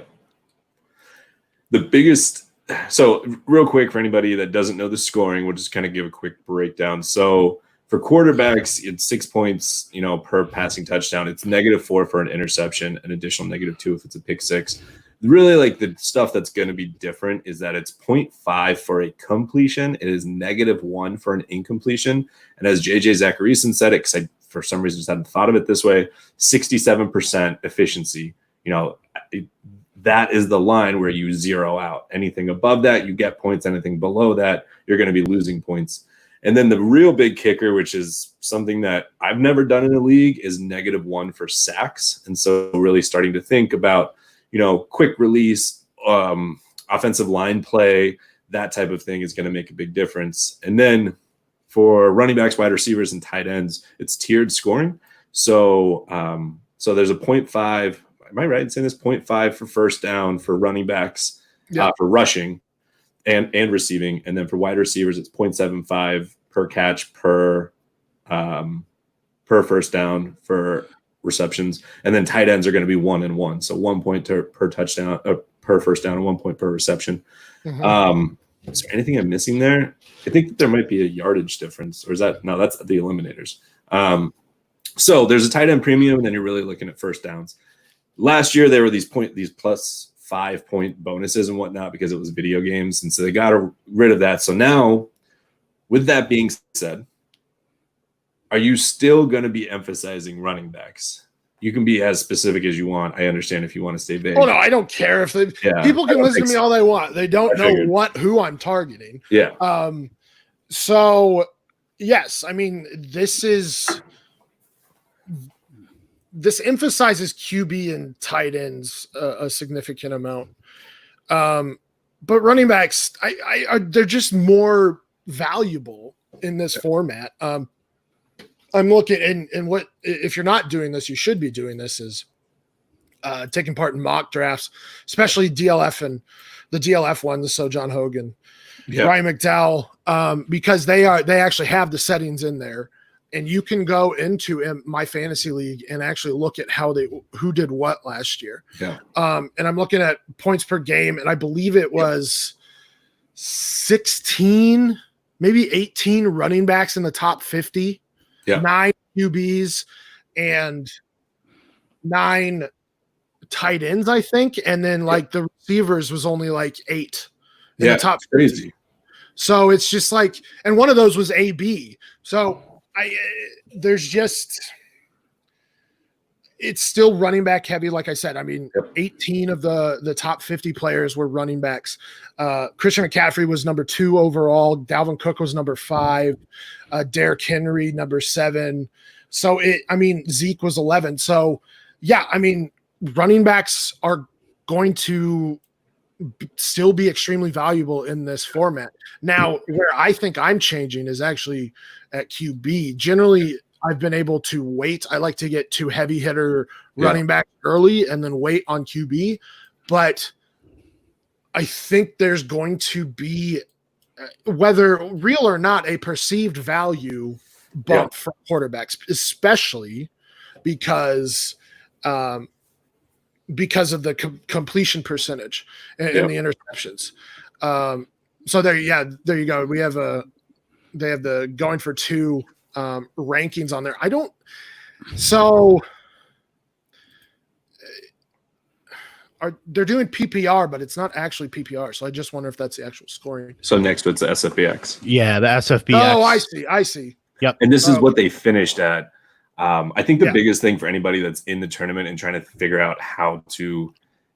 C: The biggest. So real quick, for anybody that doesn't know the scoring, we'll just kind of give a quick breakdown. So for quarterbacks, it's 6 points, per passing touchdown. It's -4 for an interception, an additional -2 if it's a pick six. Really, like, the stuff that's going to be different is that it's 0.5 for a completion. It is -1 for an incompletion. And as JJ Zacharyson said it, because I, for some reason, just hadn't thought of it this way, 67% efficiency. That is the line where you zero out. Anything above that, you get points. Anything below that, you're going to be losing points. And then the real big kicker, which is something that I've never done in a league, is -1 for sacks. And so really starting to think about, quick release, offensive line play, that type of thing is going to make a big difference. And then for running backs, wide receivers, and tight ends, it's tiered scoring. So there's a 0.5. Am I right in saying this? 0.5 for first down for running backs, for rushing and receiving. And then for wide receivers, it's 0.75 per catch per first down for receptions. And then tight ends are going to be 1 and 1. So 1 point per touchdown, per first down, and 1 point per reception. Is there anything I'm missing there? I think that there might be a yardage difference, or is that, no, that's the eliminators. So there's a tight end premium, and then you're really looking at first downs. Last year, there were these plus 5 point bonuses and whatnot, because it was video games. And so they got rid of that. So now, with that being said, are you still going to be emphasizing running backs? You can be as specific as you want. I understand if you want to stay vague.
D: Oh, no, I don't care if people can listen to me all they want. They don't know who I'm targeting.
C: Yeah.
D: So yes, I mean, this emphasizes QB and tight ends a significant amount. But running backs, they're just more valuable in this format. I'm looking, and what, if you're not doing this, you should be doing this, is taking part in mock drafts, especially DLF and the DLF one, so John Hogan. Brian McDowell, because they actually have the settings in there, and you can go into my fantasy league and actually look at who did what last year.
C: Yeah.
D: And I'm looking at points per game, and I believe it was 16, maybe 18 running backs in the top 50, 9 QBs, and 9 tight ends, I think. And then like the receivers was only like 8 in the top 50.
C: Crazy.
D: So it's just like, and one of those was AB. So it's still running back heavy. Like I said, I mean, 18 of the top 50 players were running backs. Christian McCaffrey was number 2 overall. Dalvin Cook was number 5. Derrick Henry, number 7. So Zeke was 11. So yeah, I mean, running backs are going to still be extremely valuable in this format. Now, where I think I'm changing is actually at QB. Generally, I've been able to wait. I like to get 2 heavy hitter running back early and then wait on QB. But I think there's going to be, whether real or not, a perceived value bump for quarterbacks, especially because of the completion percentage and the interceptions. So there you go. They have the going for 2 rankings on there. They're doing PPR, but it's not actually PPR. So I just wonder if that's the actual scoring.
C: So next, what's the SFBX?
B: Yeah, the SFBX.
D: Oh, I see.
B: Yep.
C: And this is what they finished at. I think the biggest thing for anybody that's in the tournament and trying to figure out how to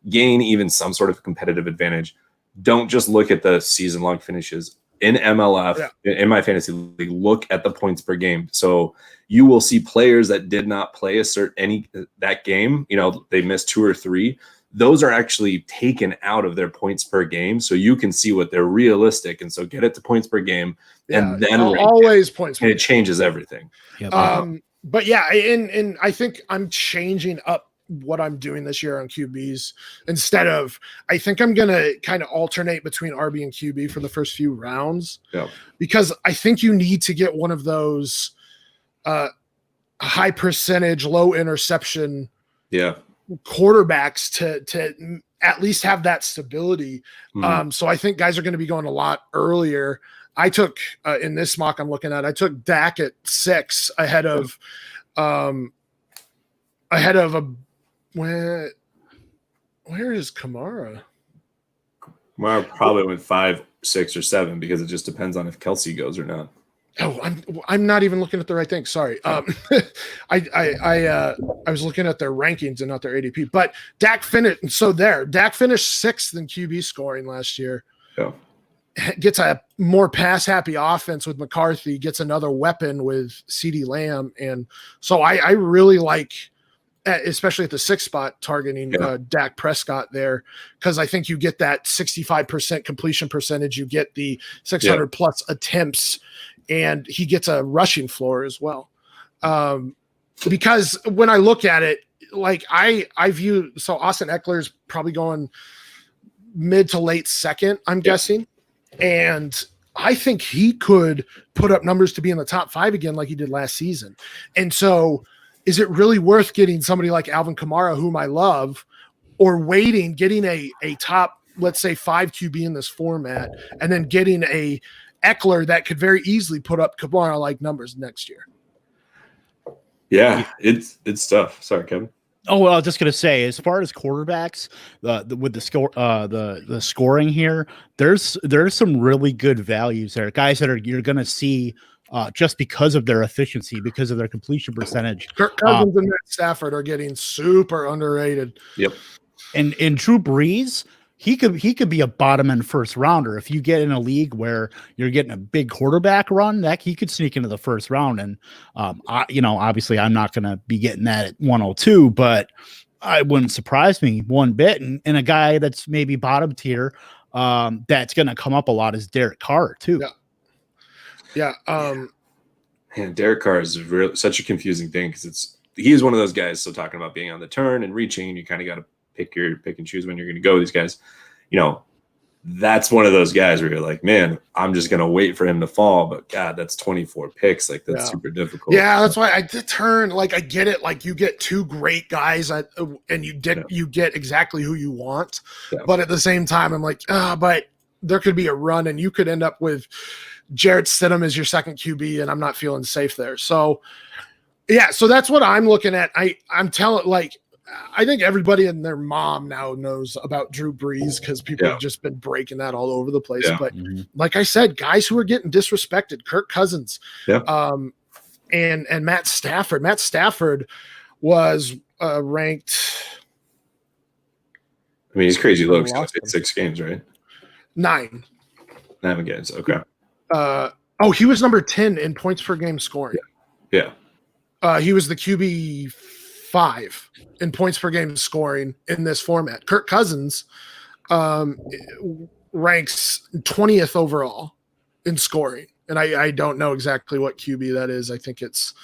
C: gain even some sort of competitive advantage, don't just look at the season-long finishes. In MLF, in my fantasy league, look at the points per game. So you will see players that did not play that game. They missed 2 or 3. Those are actually taken out of their points per game, so you can see what they're realistic. And so get it to points per game, and then
D: always points.
C: And it changes everything.
B: Yep.
D: But yeah, and I think I'm changing up what I'm doing this year on QBs. Instead of, I think I'm going to kind of alternate between RB and QB for the first few rounds, because I think you need to get one of those high percentage, low interception quarterbacks to at least have that stability. So I think guys are going to be going a lot earlier. I took in this mock I'm looking at, I took Dak at 6 ahead of where is Kamara?
C: Kamara probably went 5, 6, or 7 because it just depends on if Kelsey goes or not.
D: Oh, I'm not even looking at the right thing. Sorry. I was looking at their rankings and not their ADP. But Dak finished 6th in QB scoring last year.
C: Yeah.
D: Gets a more pass happy offense with McCarthy, gets another weapon with CeeDee Lamb. And so I really like, especially at the 6th spot, targeting Dak Prescott there, because I think you get that 65% completion percentage, you get the 600 plus attempts, and he gets a rushing floor as well. Because when I look at it, like I view, so Austin Eckler's probably going mid to late 2nd, I'm guessing. And I think he could put up numbers to be in the top 5 again like he did last season. And so is it really worth getting somebody like Alvin Kamara, whom I love, or getting a top, let's say 5 QB in this format, and then getting a Eckler that could very easily put up Kamara-like numbers next year?
C: Yeah, it's tough. Sorry, Kevin.
B: Oh, well, I was just gonna say, as far as quarterbacks, with the score, the scoring here, there's some really good values there. Guys that you're gonna see just because of their efficiency, because of their completion percentage.
D: Kirk Cousins and Matt Stafford are getting super underrated.
C: Yep.
B: And Drew Brees, he could be a bottom end first rounder. If you get in a league where you're getting a big quarterback run, that he could sneak into the first round. And obviously I'm not going to be getting that at 102, but it wouldn't surprise me one bit. And a guy that's maybe bottom tier, that's going to come up a lot is Derek Carr too.
D: Yeah.
C: Man, Derek Carr is such a confusing thing because he is one of those guys. So talking about being on the turn and reaching, you kind of got to pick and choose when you're going to go. These guys, that's one of those guys where you're like, man, I'm just going to wait for him to fall. But God, that's 24 picks. Like that's super difficult.
D: Yeah. That's why I did turn, like, I get it. Like you get two great guys and you get exactly who you want. Yeah. But at the same time, I'm like, but there could be a run and you could end up with Jarrett Stidham as your second QB. And I'm not feeling safe there. So yeah. So that's what I'm looking at. I'm telling, like, I think everybody and their mom now knows about Drew Brees because people have just been breaking that all over the place. Yeah. But like I said, guys who are getting disrespected, Kirk Cousins, and Matt Stafford. Matt Stafford was ranked.
C: I mean, he's crazy low. He's got 6 games, right?
D: 9
C: games. Okay.
D: He was number 10 in points per game scoring.
C: Yeah.
D: He was the QB 5 in points per game scoring in this format. Kirk Cousins ranks 20th overall in scoring. And I don't know exactly what QB that is. I think it's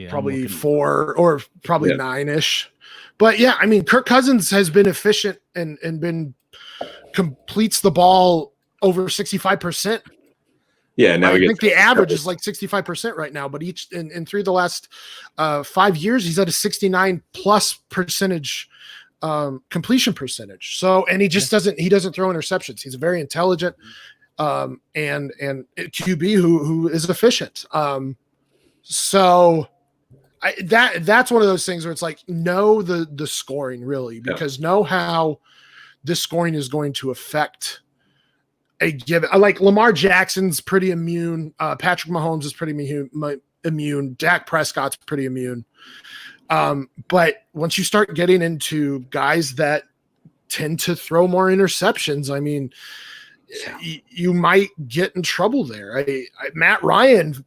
D: probably 4 or probably 9-ish. But yeah, I mean, Kirk Cousins has been efficient and completes the ball over 65%.
C: Yeah, now
D: I think the average is like 65% right now, but each in 3 of the last 5 years, he's at a 69+% completion percentage. So, and he just doesn't throw interceptions. He's a very intelligent and QB who is efficient. So that's one of those things where it's like, know the scoring really, because know how this scoring is going to affect a given. Like Lamar Jackson's pretty immune. Patrick Mahomes is pretty immune. Dak Prescott's pretty immune. But once you start getting into guys that tend to throw more interceptions, I mean, you might get in trouble there. Matt Ryan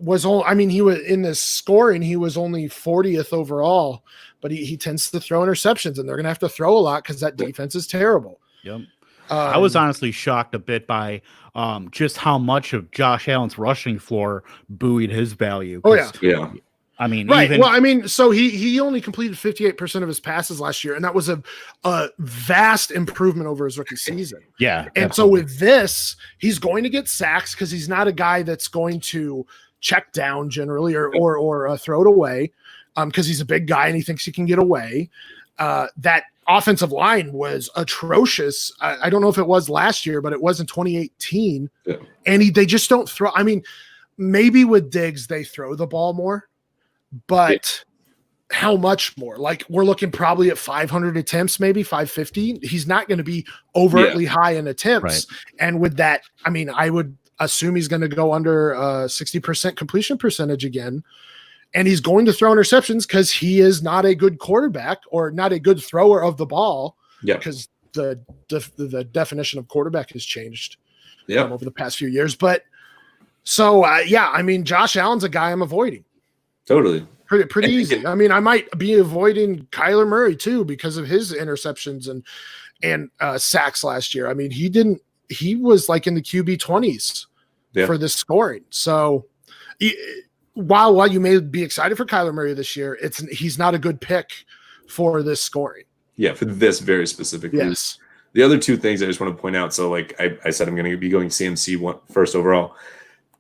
D: was he was in this scoring, he was only 40th overall, but he tends to throw interceptions, and they're going to have to throw a lot because that defense is terrible.
B: Yep. I was honestly shocked a bit by just how much of Josh Allen's rushing floor buoyed his value.
D: Oh yeah.
B: I mean,
D: right. So he only completed 58% of his passes last year, and that was a vast improvement over his rookie season.
B: Yeah.
D: And so with this, he's going to get sacks because he's not a guy that's going to check down generally or throw it away because he's a big guy and he thinks he can get away. That offensive line was atrocious. I don't know if it was last year, but it was in 2018. Yeah. And they just don't throw. I mean, maybe with Diggs, they throw the ball more, but how much more? Like we're looking probably at 500 attempts, maybe 550. He's not going to be overtly high in attempts. Right. And with that, I mean, I would assume he's going to go under 60% completion percentage again. And he's going to throw interceptions because he is not a good quarterback or not a good thrower of the ball. Yeah. Because the definition of quarterback has changed over the past few years. But so, I mean, Josh Allen's a guy I'm avoiding.
C: Totally.
D: Pretty easy. I mean, I might be avoiding Kyler Murray too because of his interceptions and sacks last year. I mean, he was like in the QB 20s for this scoring. So while you may be excited for Kyler Murray this year, he's not a good pick for this scoring. Yeah,
C: for this very specific reason.
D: Yes.
C: The other two things I just want to point out. So, like I said, I'm going to be going CMC first overall.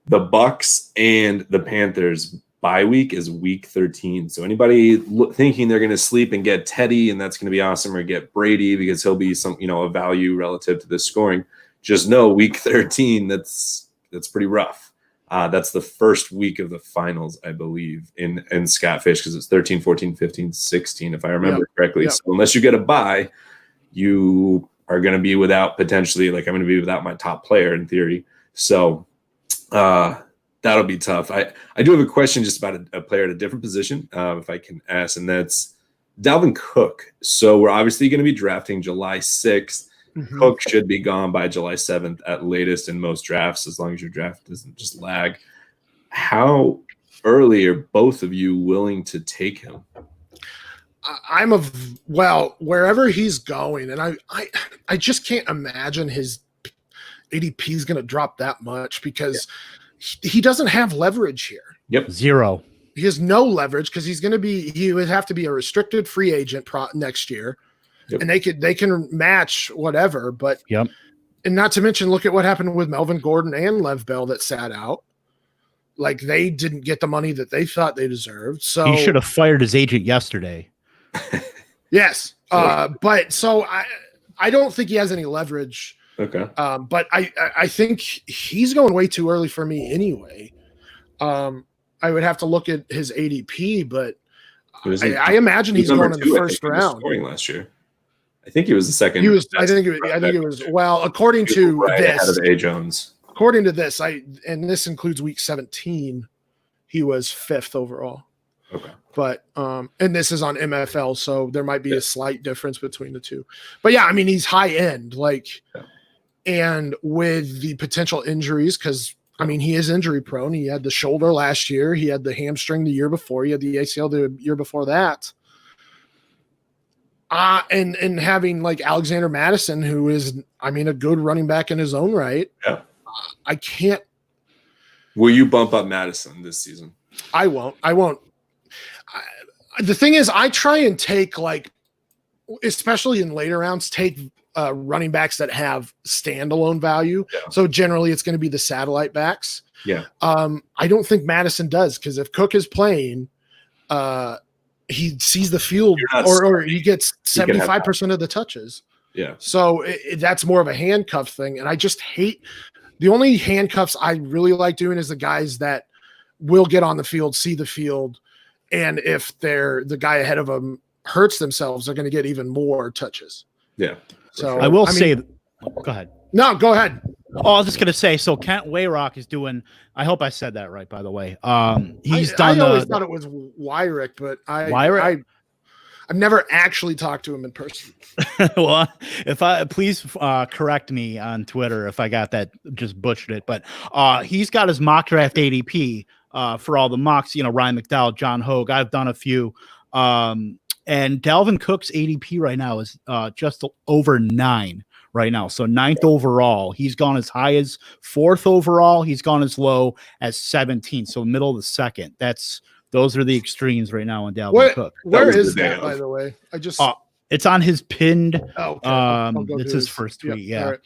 C: The Bucks and the Panthers bye week is week 13. So anybody thinking they're going to sleep and get Teddy and that's going to be awesome, or get Brady because he'll be a value relative to this scoring, just know week 13 that's pretty rough. That's the first week of the finals, I believe, in Scott Fish, because it's 13, 14, 15, 16, if I remember correctly. Yep. So unless you get a bye, you are going to be without potentially, like I'm going to be without my top player in theory. So that'll be tough. I do have a question just about a player at a different position, if I can ask, and that's Dalvin Cook. So we're obviously going to be drafting July 6th. Mm-hmm. Cook should be gone by July 7th at latest in most drafts, as long as your draft doesn't just lag. How early are both of you willing to take him?
D: Wherever he's going, and I just can't imagine his ADP is going to drop that much because he doesn't have leverage here.
C: Yep.
B: 0.
D: He has no leverage because he would have to be a restricted free agent next year. and they can match whatever. But and not to mention, look at what happened with Melvin Gordon and Lev Bell that sat out. Like they didn't get the money that they thought they deserved. So
B: he should have fired his agent yesterday.
D: Yes. But so I don't think he has any leverage.
C: Okay.
D: But I think he's going way too early for me anyway. I would have to look at his ADP, but I imagine he's going in the first round.
C: Scoring last year. I think he was the second.
D: I think it was well, according to this,
C: ahead of A. Jones.
D: According to this, and this includes week 17, he was 5th overall.
C: Okay.
D: But and this is on MFL, so there might be a slight difference between the two. But yeah, I mean he's high end, and with the potential injuries, because I mean he is injury prone. He had the shoulder last year, he had the hamstring the year before, he had the ACL the year before that. And having like Alexander Madison, who is, I mean, a good running back in his own right.
C: Yeah.
D: I can't.
C: Will you bump up Madison this season?
D: I won't. The thing is, I try and take, like, especially in later rounds, take running backs that have standalone value. Yeah. So generally it's going to be the satellite backs.
C: Yeah.
D: I don't think Madison does, because if Cook is playing, he sees the field or he gets 75% of the touches.
C: Yeah.
D: So that's more of a handcuff thing. And I just hate the only handcuffs I really like doing is the guys that will get on the field, see the field. And if the guy ahead of them hurts themselves, they're going to get even more touches.
C: Yeah.
D: So
B: I will say, go ahead.
D: No, go ahead.
B: Oh, I was just going to say, so Kent Wayrock is doing, I hope I said that right, by the way. He's done. I always
D: thought it was Wyrick, but I've never actually talked to him in person.
B: Well, please correct me on Twitter if I got that, just butchered it. But he's got his mock draft ADP for all the mocks. You know, Ryan McDowell, John Hogue. I've done a few. And Dalvin Cook's ADP right now is just over 9 right now. So 9th overall. He's gone as high as 4th overall. He's gone as low as 17. So middle of the second. Those are the extremes right now on Dalvin Cook.
D: Where is that, by the way? I just
B: it's on his pinned.
D: Oh, okay.
B: It's his first tweet.
D: Yep.
B: Yeah. Right.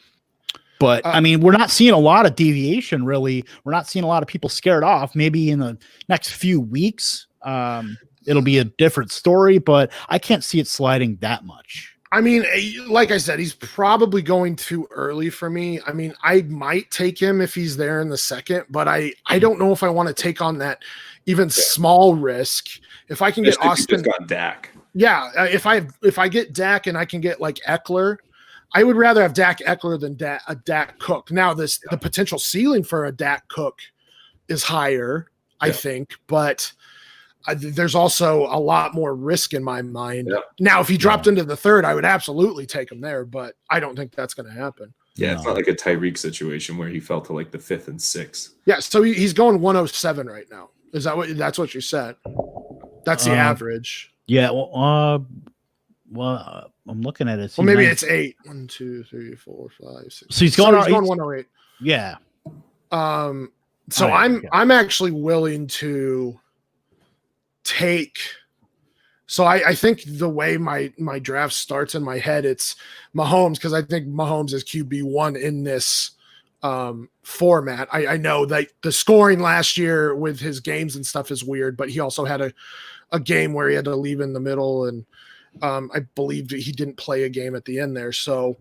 B: But I mean, we're not seeing a lot of deviation, really. We're not seeing a lot of people scared off. Maybe in the next few weeks, it'll be a different story, but I can't see it sliding that much.
D: I mean, like I said, he's probably going too early for me. I mean, I might take him if he's there in the second, but I don't know if I want to take on that even small risk. If I can get Austin,
C: just got Dak.
D: Yeah, if I get Dak and I can get like Eckler, I would rather have Dak Eckler than a Dak Cook. Now, the potential ceiling for a Dak Cook is higher, I think, but there's also a lot more risk in my mind. Yeah. Now, if he dropped into the third, I would absolutely take him there, but I don't think that's going to happen.
C: Yeah, it's not like a Tyreek situation where he fell to like the 5th and 6th.
D: Yeah, so he's going 107 right now. Is that's what you said? That's the average.
B: Yeah. Well, I'm looking at it.
D: Well, maybe it's 8. 1, 2, 3, 4, 5, 6.
B: So he's going
D: 108.
B: Yeah.
D: So I'm actually willing to take. So I think the way my draft starts in my head, it's Mahomes, because I think Mahomes is QB1 in this format. I know that the scoring last year with his games and stuff is weird, but he also had a game where he had to leave in the middle, and I believe he didn't play a game at the end there. So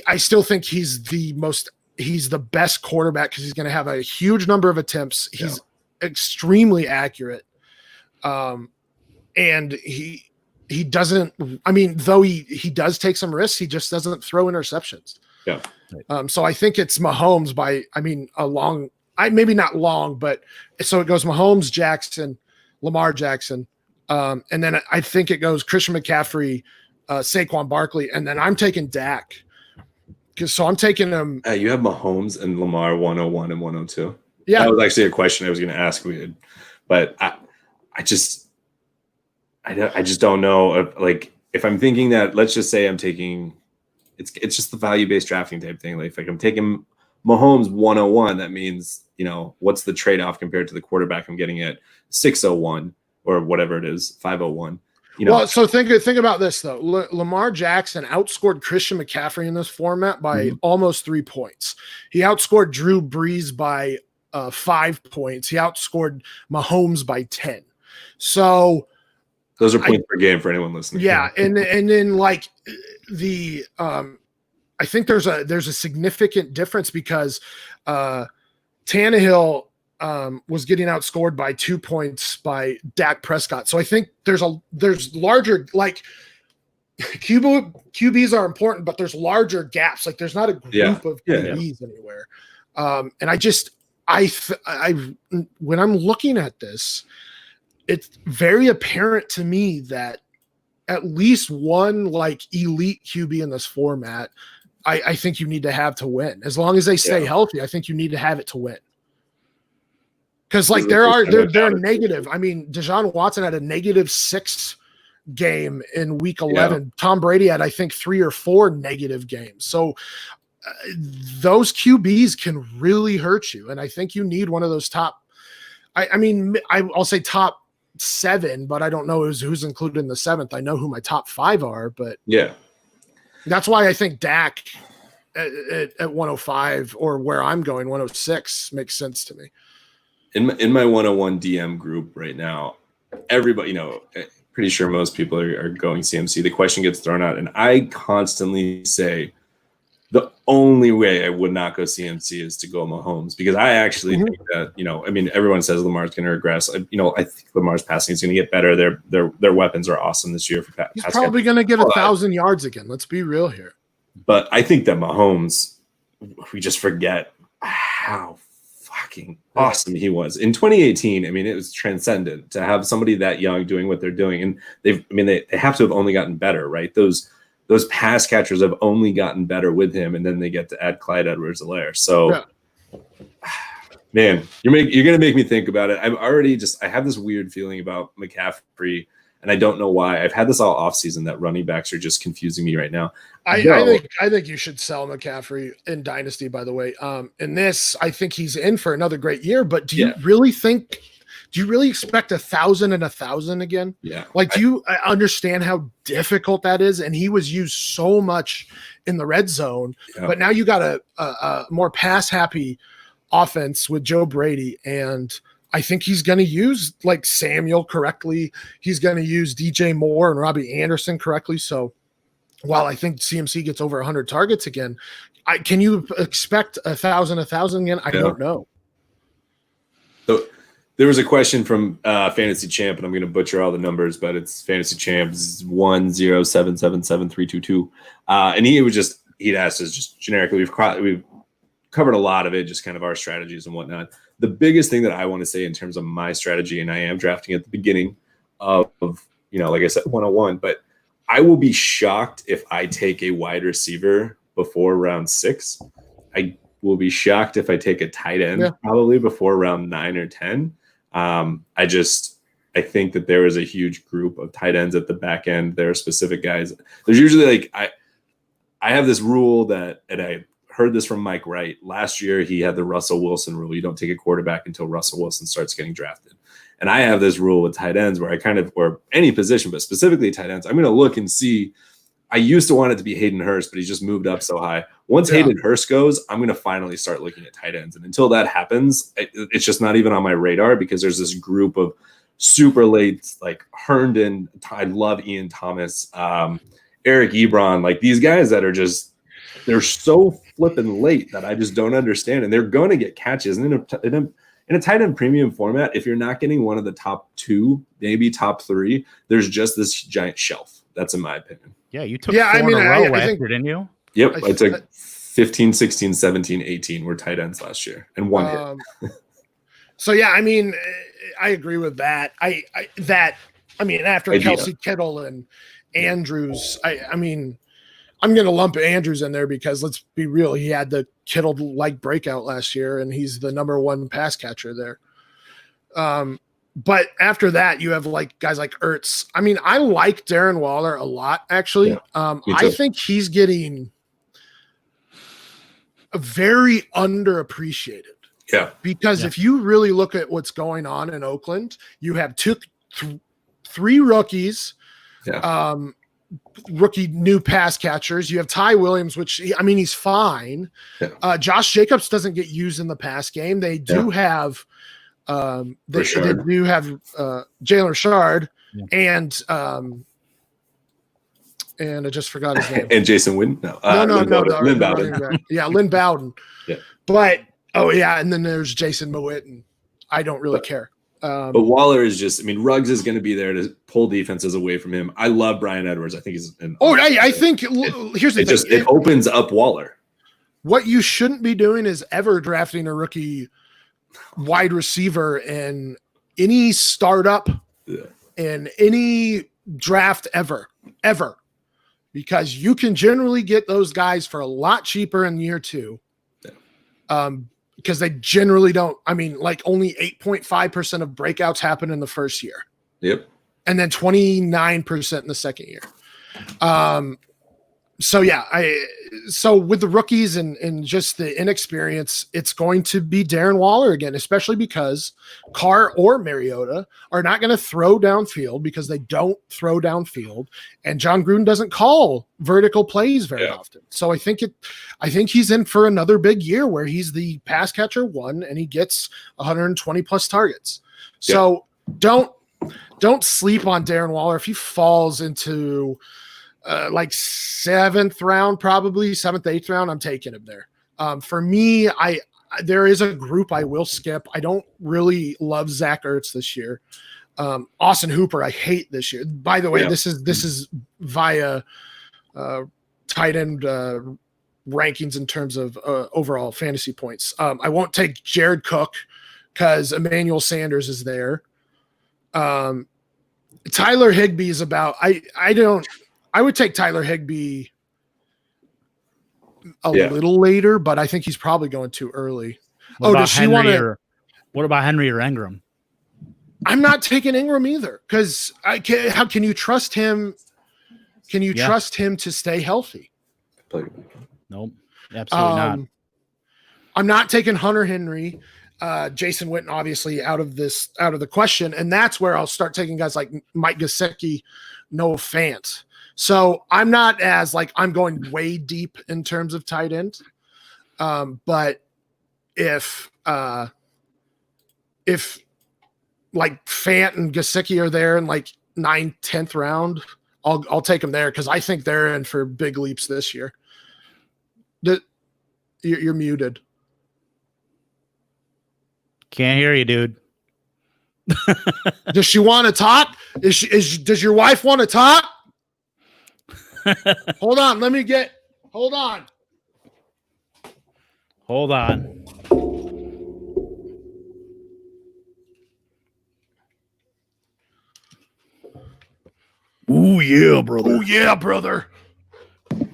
D: I still think he's the best quarterback because he's going to have a huge number of attempts. He's extremely accurate. And he doesn't, I mean, though he does take some risks, he just doesn't throw interceptions.
C: Yeah.
D: So I think it's Mahomes maybe not long, but so it goes Mahomes, Jackson, Lamar Jackson. And then I think it goes Christian McCaffrey, Saquon Barkley. And then I'm taking Dak. So I'm taking him.
C: You have Mahomes and Lamar 101 and 102.
D: Yeah.
C: That was actually a question I was going to ask. But I just don't know. Like, if I'm thinking that, let's just say I'm taking, it's just the value-based drafting type thing. Like, if I'm taking Mahomes 101, that means, what's the trade-off compared to the quarterback I'm getting at 601 or whatever it is, 501.
D: Well, so think about this though. Lamar Jackson outscored Christian McCaffrey in this format by almost 3 points. He outscored Drew Brees by 5 points. He outscored Mahomes by 10. So
C: those are points per game for anyone listening.
D: Yeah, and then like I think there's a significant difference because Tannehill was getting outscored by 2 points by Dak Prescott. So I think there's larger, like, QBs are important, but there's larger gaps. Like there's not a group of QBs anywhere. And when I'm looking at this, it's very apparent to me that at least one like elite QB in this format, I think you need to have to win. As long as they stay healthy, I think you need to have it to win. Because like they're negative. I mean, Deshaun Watson had a -6 game in week 11. Yeah. Tom Brady had, I think, 3 or 4 negative games. So those QBs can really hurt you. And I think you need one of those top. I'll say top 7, but I don't know who's included in the 7th. I know who my top 5 are, but that's why I think Dak at 105 or where I'm going 106 makes sense to me.
C: In my 101 DM group right now, everybody, pretty sure most people are going CMC. The question gets thrown out, and I constantly say the only way I would not go CMC is to go Mahomes, because I actually think that, everyone says Lamar's going to regress. I think Lamar's passing is going to get better. Their weapons are awesome this year.
D: He's probably going to get 1,000 yards again. Let's be real here.
C: But I think that Mahomes, we just forget how fucking awesome he was in 2018. I mean, it was transcendent to have somebody that young doing what they're doing, and they have to have only gotten better, right? Those pass catchers have only gotten better with him, and then they get to add Clyde Edwards-Helaire. So, man, you're gonna make me think about it. I have this weird feeling about McCaffrey, and I don't know why. I've had this all offseason that running backs are just confusing me right now.
D: I think you should sell McCaffrey in Dynasty, by the way. In this, I think he's in for another great year, but do you really expect 1,000 and 1,000 again? Yeah. Like, do you understand how difficult that is? And he was used so much in the red zone, but now you got a more pass happy offense with Joe Brady, and I think he's going to use like Samuel correctly. He's going to use DJ Moore and Robbie Anderson correctly. So while I think CMC gets over 100 targets again, can you expect 1,000 again? I don't know.
C: So there was a question from Fantasy Champ, and I'm going to butcher all the numbers, but it's Fantasy Champ's 107777322. And he'd asked us just generically, we've covered a lot of it, just kind of our strategies and whatnot. The biggest thing that I want to say in terms of my strategy, and I am drafting at the beginning of like I said, 101, but I will be shocked if I take a wide receiver before round 6. I will be shocked if I take a tight end probably before round 9 or 10. I think that there is a huge group of tight ends at the back end. There are specific guys. There's usually like I have this rule that, and I heard this from Mike Wright last year. He had the Russell Wilson rule. You don't take a quarterback until Russell Wilson starts getting drafted. And I have this rule with tight ends where or any position, but specifically tight ends, I'm going to look and see. I used to want it to be Hayden Hurst, but he's just moved up so high. Once Hayden Hurst goes, I'm going to finally start looking at tight ends. And until that happens, it's just not even on my radar, because there's this group of super late, like Herndon. I love Ian Thomas, Eric Ebron, like these guys that are just, they're so flipping late that I just don't understand. And they're going to get catches. And in a tight end premium format, if you're not getting one of the top 2, maybe top 3, there's just this giant shelf. That's in my opinion.
B: Yeah, you took 4 in a row last year, didn't you?
C: Yep, I took 15, 16, 17, 18 were tight ends last year, and one hit.
D: So yeah, I mean, I agree with that. After Kelsey Kittle and Andrews, I mean, I'm going to lump Andrews in there because let's be real, he had the Kittle-like breakout last year, and he's the number 1 pass catcher there. But after that, you have like guys like Ertz. I mean, I like Darren Waller a lot, actually. Yeah, I think he's getting very underappreciated.
C: Yeah.
D: Because if you really look at what's going on in Oakland, you have 3 rookies rookie new pass catchers. You have Ty Williams, which he's fine. Yeah. Josh Jacobs doesn't get used in the pass game. They do have they do have Jalen Richard and I just forgot his name.
C: And Jason Witten?
D: No.
C: Lynn Bowden.
D: Yeah, Lynn Bowden.
C: Yeah.
D: But and then there's Jason Mowitten. I don't really care.
C: But Waller is just, Ruggs is going to be there to pull defenses away from him. I love Brian Edwards. I think he's
D: I think here's the thing.
C: It opens up Waller.
D: What you shouldn't be doing is ever drafting a rookie wide receiver in any startup in any draft ever. Because you can generally get those guys for a lot cheaper in year 2. Because they generally don't. Only 8.5% of breakouts happen in the first year.
C: Yep.
D: And then 29% in the second year. So with the rookies and just the inexperience, it's going to be Darren Waller again, especially because Carr or Mariota are not going to throw downfield because they don't throw downfield, and John Gruden doesn't call vertical plays very often. So I think he's in for another big year where he's the pass catcher 1 and he gets 120 plus targets. So don't sleep on Darren Waller. If he falls into 7th round, probably 7th, 8th round, I'm taking him there. For me, there is a group I will skip. I don't really love Zach Ertz this year. Austin Hooper, I hate this year. By the way, this is via tight end rankings in terms of overall fantasy points. I won't take Jared Cook because Emmanuel Sanders is there. Tyler Higbee is about. I would take Tyler Higbee a little later, but I think he's probably going too early.
B: Does she want to? What about Henry or Ingram?
D: I'm not taking Ingram either because how can you trust him? Can you trust him to stay healthy?
B: Nope, absolutely not.
D: I'm not taking Hunter Henry. Jason Witten obviously out of the question, and that's where I'll start taking guys like Mike Gesicki, Noah Fant. So I'm not as I'm going way deep in terms of tight end. But if Fant and Gesicki are there in 9th, 10th round, I'll take them there because I think they're in for big leaps this year. You're muted.
B: Can't hear you, dude.
D: Does she want to talk? Does your wife want to talk? Hold on. Hold on.
B: Ooh, yeah, brother.
D: Oh, yeah, brother.
C: Is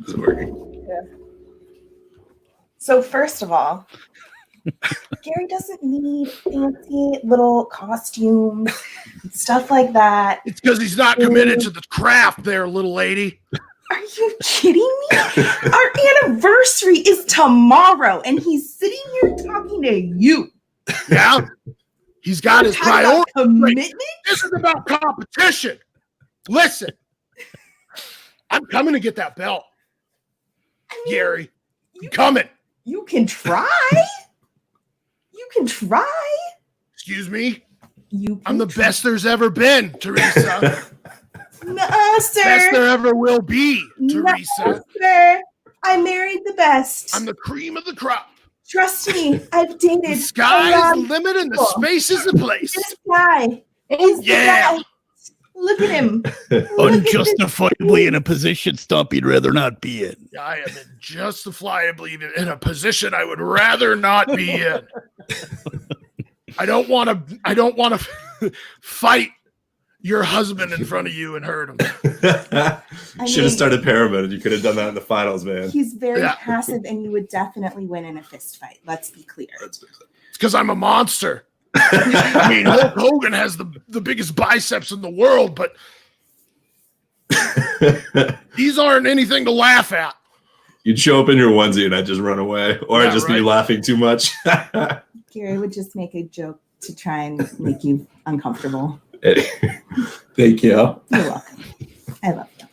C: it working?
E: Yeah. So first of all, Gary doesn't need fancy little costumes, stuff like that.
D: It's because he's not committed to the craft there, little lady.
E: Are you kidding me? Our anniversary is tomorrow, and he's sitting here talking to you.
D: Yeah. He's got his priority.
E: Commitment?
D: This is about competition. Listen, I'm coming to get that belt. Gary, I'm coming.
E: You can try. You can try.
D: Excuse me. I'm the best there's ever been, Teresa.
E: No, sir.
D: Best there ever will be, Teresa.
E: No, sir. I married the best.
D: I'm the cream of the crop.
E: Trust me, I've dated.
D: The sky is the limit and the space is the place.
E: This guy is the guy. Look at him.
B: Unjustifiably in a position Stompy'd rather not be in.
D: I am justifiably in a position I would rather not be in. I don't want to fight your husband in front of you and hurt him.
C: Should have started Paramount. You could have done that in the finals, man.
E: He's very passive, and you would definitely win in a fist fight. Let's be clear.
D: It's because I'm a monster. I mean, Hulk Hogan has the biggest biceps in the world, but these aren't anything to laugh at.
C: You'd show up in your onesie and I'd just run away, or I'd just be laughing too much.
E: Gary would just make a joke to try and make you uncomfortable.
C: Thank you.
E: You're welcome. I love you.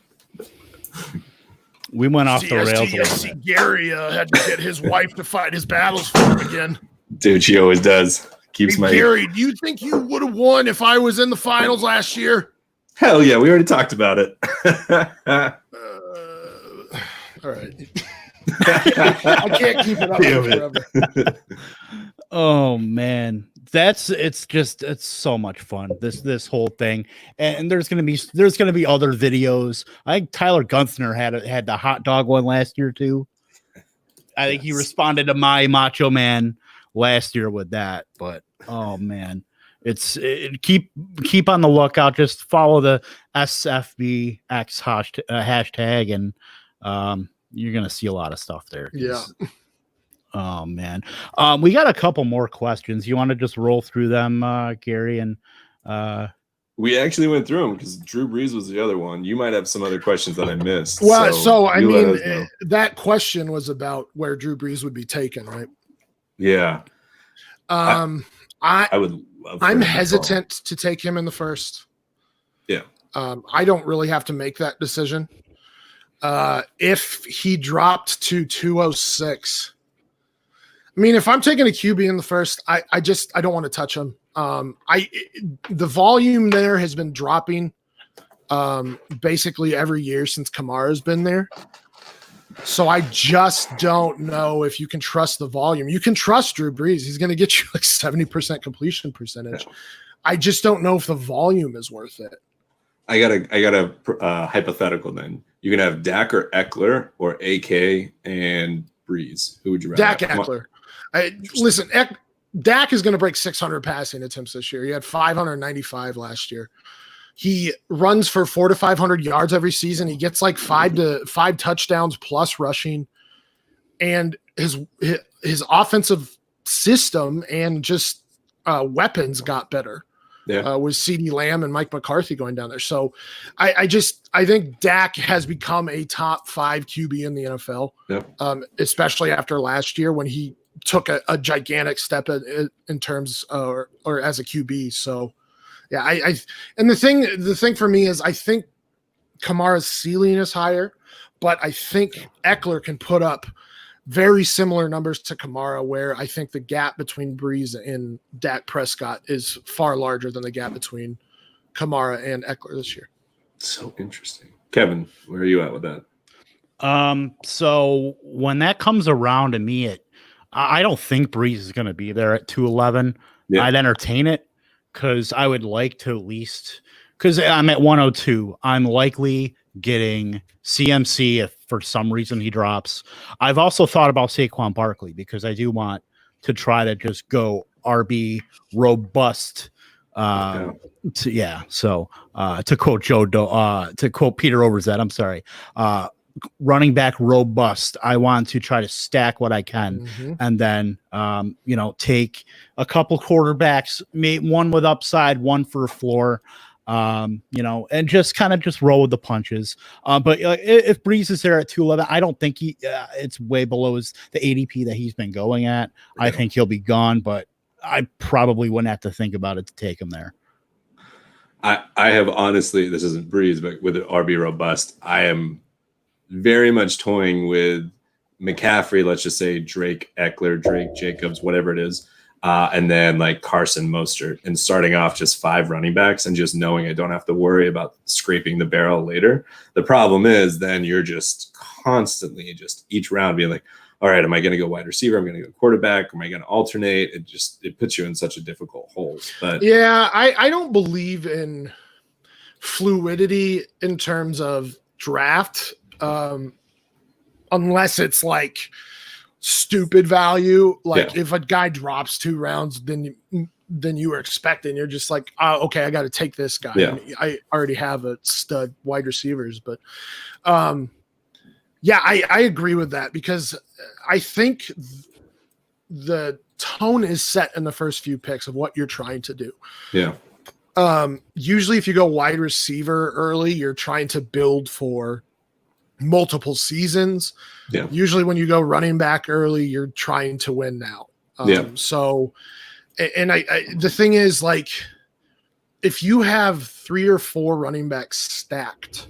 B: We went off the rails a
D: I
B: little
D: see
B: bit.
D: Gary had to get his wife to fight his battles for him again.
C: Dude, she always does. Keeps my
D: Gary, do you think you would have won if I was in the finals last year?
C: Hell yeah, we already talked about it.
D: All right. I can't keep it up forever.
B: Oh man, it's so much fun. This whole thing, and there's gonna be other videos. I think Tyler Gunther had the hot dog one last year too. I think he responded to my Macho Man last year with that. But oh man, keep on the lookout. Just follow the SFB hashtag, and you're gonna see a lot of stuff there.
D: Yeah.
B: Oh man, we got a couple more questions. You want to just roll through them, Gary? And
C: we actually went through them because Drew Brees was the other one. You might have some other questions that I missed.
D: Well, so I mean, that question was about where Drew Brees would be taken, right?
C: Yeah.
D: I
C: would.
D: I'm hesitant to take him in the first.
C: Yeah.
D: I don't really have to make that decision. If he dropped to 206. I mean, if I'm taking a QB in the first, I don't want to touch him. The volume there has been dropping basically every year since Kamara's been there. So I just don't know if you can trust the volume. You can trust Drew Brees. He's going to get you like 70% completion percentage. Yeah. I just don't know if the volume is worth it.
C: I got a hypothetical then. You can have Dak or Eckler or AK and Brees. Who would you rather?
D: Dak Eckler. Listen, Dak is going to break 600 passing attempts this year. He had 595 last year. He runs for 400 to 500 yards every season. He gets like 5 touchdowns plus rushing, and his offensive system and just weapons got better.
C: Yeah.
D: With CeeDee Lamb and Mike McCarthy going down there. So I think Dak has become a top 5 QB in the NFL, especially after last year when he took a gigantic step in terms or as a QB. So yeah, and the thing for me is I think Kamara's ceiling is higher, but I think Eckler can put up very similar numbers to Kamara, where I think the gap between Brees and Dak Prescott is far larger than the gap between Kamara and Eckler this year.
C: So interesting. Kevin, where are you at with that?
B: So when that comes around to me, I don't think Brees is going to be there at 211. Yeah. I'd entertain it because I would like to at least, because I'm at 102. I'm likely getting CMC if for some reason he drops. I've also thought about Saquon Barkley because I do want to try to just go RB robust. So to quote to quote Peter Overzet, I'm sorry. Running back robust. I want to try to stack what I can, and then take a couple quarterbacks, one with upside, one for a floor. And just kind of just roll with the punches. But if Brees is there at 211, I don't think it's way below the ADP that he's been going at. Yeah. I think he'll be gone, but I probably wouldn't have to think about it to take him there.
C: I have honestly, this isn't Brees, but with an RB robust, I am very much toying with McCaffrey. Let's just say Drake Eckler, Drake Jacobs, whatever it is. And then like Carson Mostert, and starting off just 5 running backs and just knowing I don't have to worry about scraping the barrel later. The problem is then you're just constantly just each round being like, all right, am I going to go wide receiver? I'm going to go quarterback. Am I going to alternate? It puts you in such a difficult hole. But
D: yeah, I don't believe in fluidity in terms of draft, unless it's like stupid value. Like if a guy drops 2 rounds, then you were expecting, you're just like, oh, okay, I got to take this guy.
C: Yeah.
D: I already have a stud wide receivers, but I agree with that because I think the tone is set in the first few picks of what you're trying to do.
C: Yeah.
D: Usually if you go wide receiver early, you're trying to build for multiple seasons.
C: Yeah.
D: Usually when you go running back early, you're trying to win now. So, and I the thing is, like, if you have 3 or 4 running backs stacked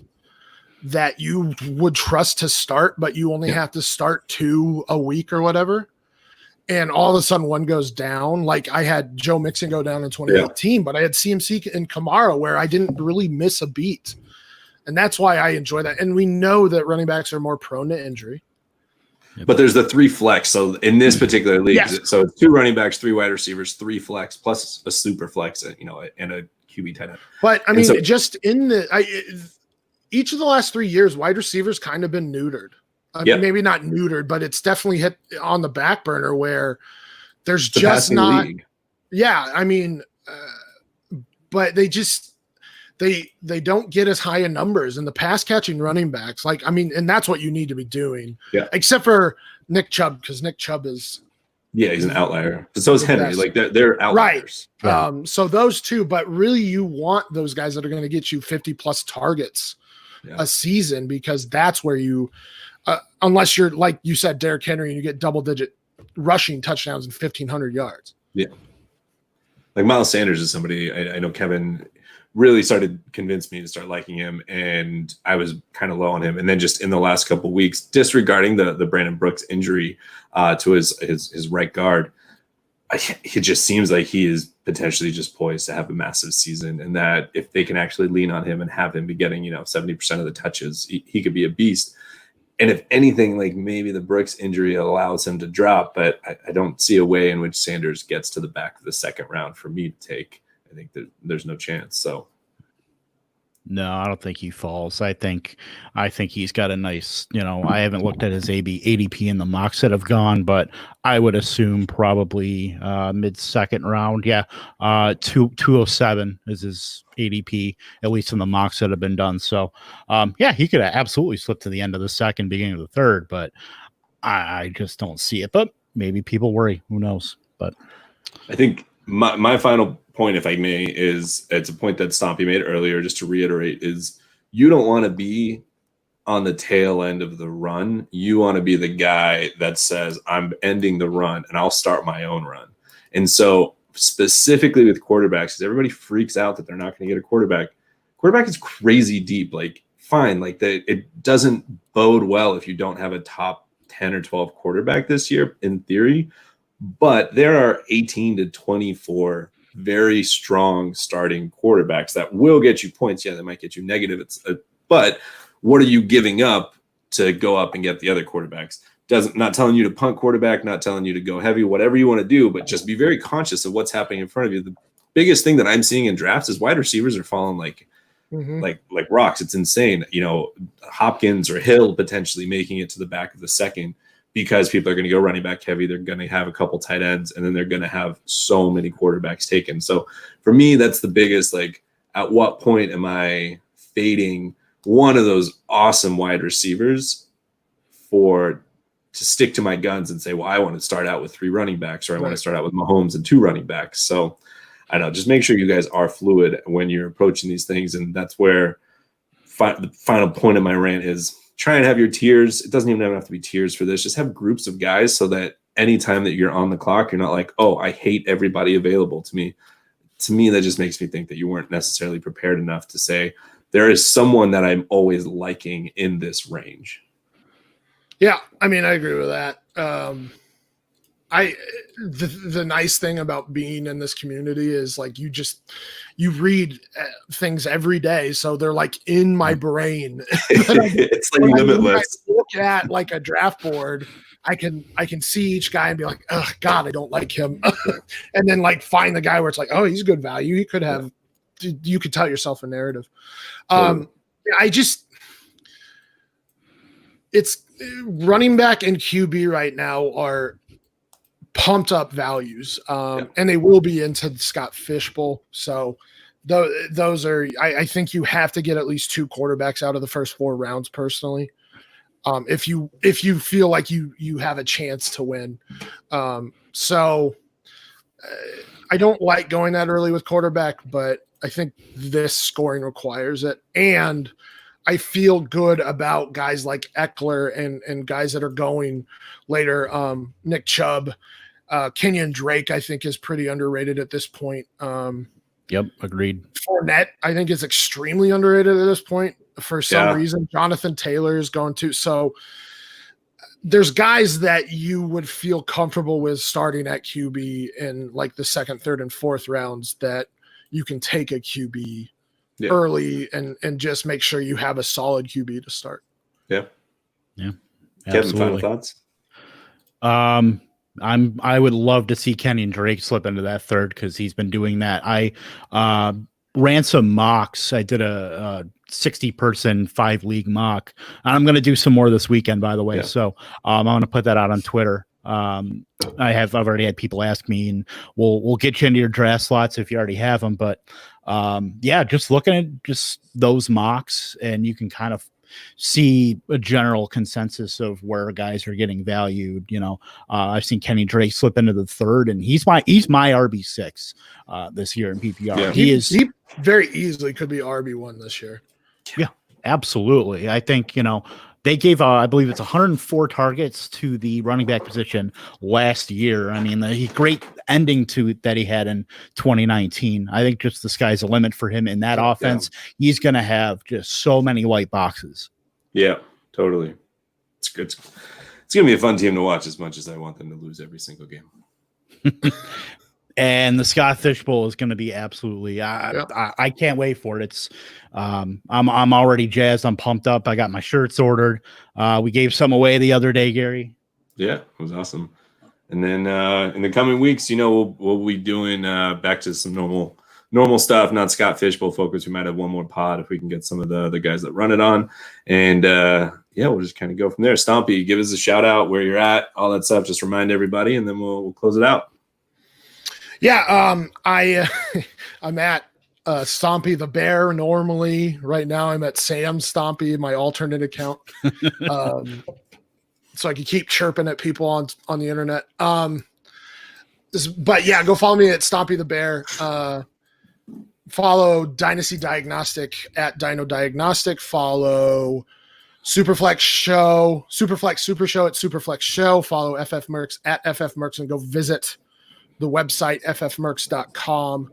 D: that you would trust to start, but you only have to start 2 a week or whatever, and all of a sudden one goes down, like I had Joe Mixon go down in 2018, but I had CMC and Kamara where I didn't really miss a beat. And that's why I enjoy that. And we know that running backs are more prone to injury.
C: But there's the 3 flex. So in this particular league, so it's 2 running backs, 3 wide receivers, 3 flex, plus a super flex, and a QB tight end.
D: But I mean, just in each of the last 3 years, wide receivers kind of been neutered. I mean, maybe not neutered, but it's definitely hit on the back burner where there's just not. League. Yeah, I mean, but they just they don't get as high in numbers in the pass catching running backs. Like, I mean, and that's what you need to be doing. Yeah. Except for Nick Chubb, because Nick Chubb is.
C: Yeah, he's an outlier. But so is Henry. Best. Like they're outliers.
D: Right. So those two, but really you want those guys that are going to get you 50 plus targets a season, because that's where you. Unless you're, like you said, Derrick Henry, and you get double-digit rushing touchdowns and 1,500 yards.
C: Yeah. Like Miles Sanders is somebody I know Kevin really started to convince me to start liking him, and I was kind of low on him. And then just in the last couple of weeks, disregarding the Brandon Brooks injury to his right guard, it just seems like he is potentially just poised to have a massive season, and that if they can actually lean on him and have him be getting 70% of the touches, he could be a beast. And if anything, like maybe the Brooks injury allows him to drop, but I don't see a way in which Sanders gets to the back of the second round for me to take. I think there's no chance. So.
B: No, I don't think he falls. I think he's got a nice, I haven't looked at his ADP in the mocks that have gone, but I would assume probably mid-second round. Yeah. 207 is his ADP, at least in the mocks that have been done. So, he could absolutely slip to the end of the second, beginning of the third, but I just don't see it. But maybe people worry. Who knows? But
C: I think my final point, if I may, is it's a point that Stompy made earlier, just to reiterate, is you don't want to be on the tail end of the run. You want to be the guy that says, I'm ending the run and I'll start my own run. And so specifically with quarterbacks, because everybody freaks out that they're not going to get a quarterback. Quarterback is crazy deep. Like, fine. Like it doesn't bode well if you don't have a top 10 or 12 quarterback this year, in theory. But there are 18 to 24 very strong starting quarterbacks that will get you points. Yeah, they might get you negative. But what are you giving up to go up and get the other quarterbacks? Not telling you to punt quarterback, not telling you to go heavy, whatever you want to do, but just be very conscious of what's happening in front of you. The biggest thing that I'm seeing in drafts is wide receivers are falling like rocks. It's insane. Hopkins or Hill potentially making it to the back of the second, because people are going to go running back heavy. They're going to have a couple tight ends, and then they're going to have so many quarterbacks taken. So for me, that's the biggest, at what point am I fading one of those awesome wide receivers to stick to my guns and say, well, I want to start out with 3 running backs, or I want to start out with Mahomes and 2 running backs. So I don't know, just make sure you guys are fluid when you're approaching these things. And that's where the final point of my rant is, try and have your tiers. It doesn't even have to be tiers for this. Just have groups of guys so that anytime that you're on the clock, you're not like, oh, I hate everybody available to me. To me, that just makes me think that you weren't necessarily prepared enough to say, there is someone that I'm always liking in this range.
D: Yeah, I mean, I agree with that. The nice thing about being in this community is you read things every day, so they're like in my brain.
C: It's like limitless.
D: I look at like a draft board, I can see each guy and be like, oh God, I don't like him, and then like find the guy where it's like, oh, he's good value. He could have. You could tell yourself a narrative. It's running back and QB right now are pumped up values, and they will be into Scott Fishbowl. So those are, I think you have to get at least 2 quarterbacks out of the first 4 rounds personally. If you feel like you have a chance to win. So I don't like going that early with quarterback, but I think this scoring requires it. And I feel good about guys like Eckler and guys that are going later. Nick Chubb, Kenyon Drake, I think is pretty underrated at this point.
B: Yep, agreed.
D: Fournette, I think, is extremely underrated at this point for some reason. Jonathan Taylor is going to. So there's guys that you would feel comfortable with starting at QB in like the second, third, and fourth rounds that you can take a QB early and just make sure you have a solid QB to start.
C: Yeah.
B: Absolutely.
C: Kevin, final thoughts?
B: I would love to see Kenny and Drake slip into that third because he's been doing that. I ran some mocks. I did a 60-person 5-league mock. I'm going to do some more this weekend, by the way. Yeah. So I'm going to put that out on Twitter. I've already had people ask me, and we'll get you into your draft slots if you already have them. But just looking at just those mocks, and you can kind of see a general consensus of where guys are getting valued. I've seen Kenny Drake slip into the third, and he's my RB6 this year in PPR. Yeah.
D: He very easily could be RB1 this year.
B: Yeah, absolutely. I think, they gave, I believe it's 104 targets to the running back position last year. I mean, the great ending to that he had in 2019. I think just the sky's the limit for him in that offense. Yeah. He's going to have just so many white boxes.
C: Yeah, totally. It's good. It's going to be a fun team to watch as much as I want them to lose every single game.
B: And the Scott Fish Bowl is going to be absolutely. I can't wait for it. It's. I'm already jazzed. I'm pumped up. I got my shirts ordered. We gave some away the other day, Gary.
C: Yeah, it was awesome. And then in the coming weeks, we'll be doing back to some normal stuff, not Scott Fish Bowl focus. We might have one more pod if we can get some of the guys that run it on. And we'll just kind of go from there. Stompy, give us a shout out where you're at, all that stuff. Just remind everybody, and then we'll close it out.
D: Yeah, I'm at Stompy the Bear normally. Right now I'm at Sam Stompy, my alternate account. So I can keep chirping at people on the internet. But yeah, go follow me at Stompy the Bear. Follow Dynasty Diagnostic at Dino Diagnostic. Follow Superflex Super Show at Superflex Show. Follow FF Mercs at FF Mercs, and go visit the website ffmercs.com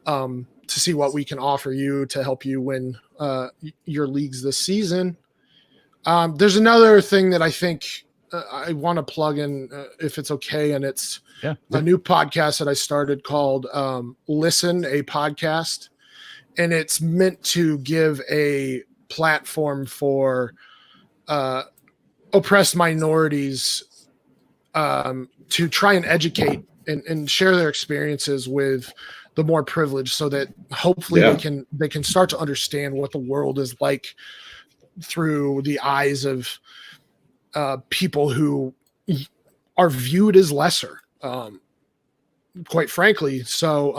D: to see what we can offer you to help you win your leagues this season. There's another thing that I think I want to plug in if it's okay. And it's a new podcast that I started called Listen, a Podcast. And it's meant to give a platform for oppressed minorities to try and educate and share their experiences with the more privileged, so that hopefully they can start to understand what the world is like through the eyes of people who are viewed as lesser, quite frankly. So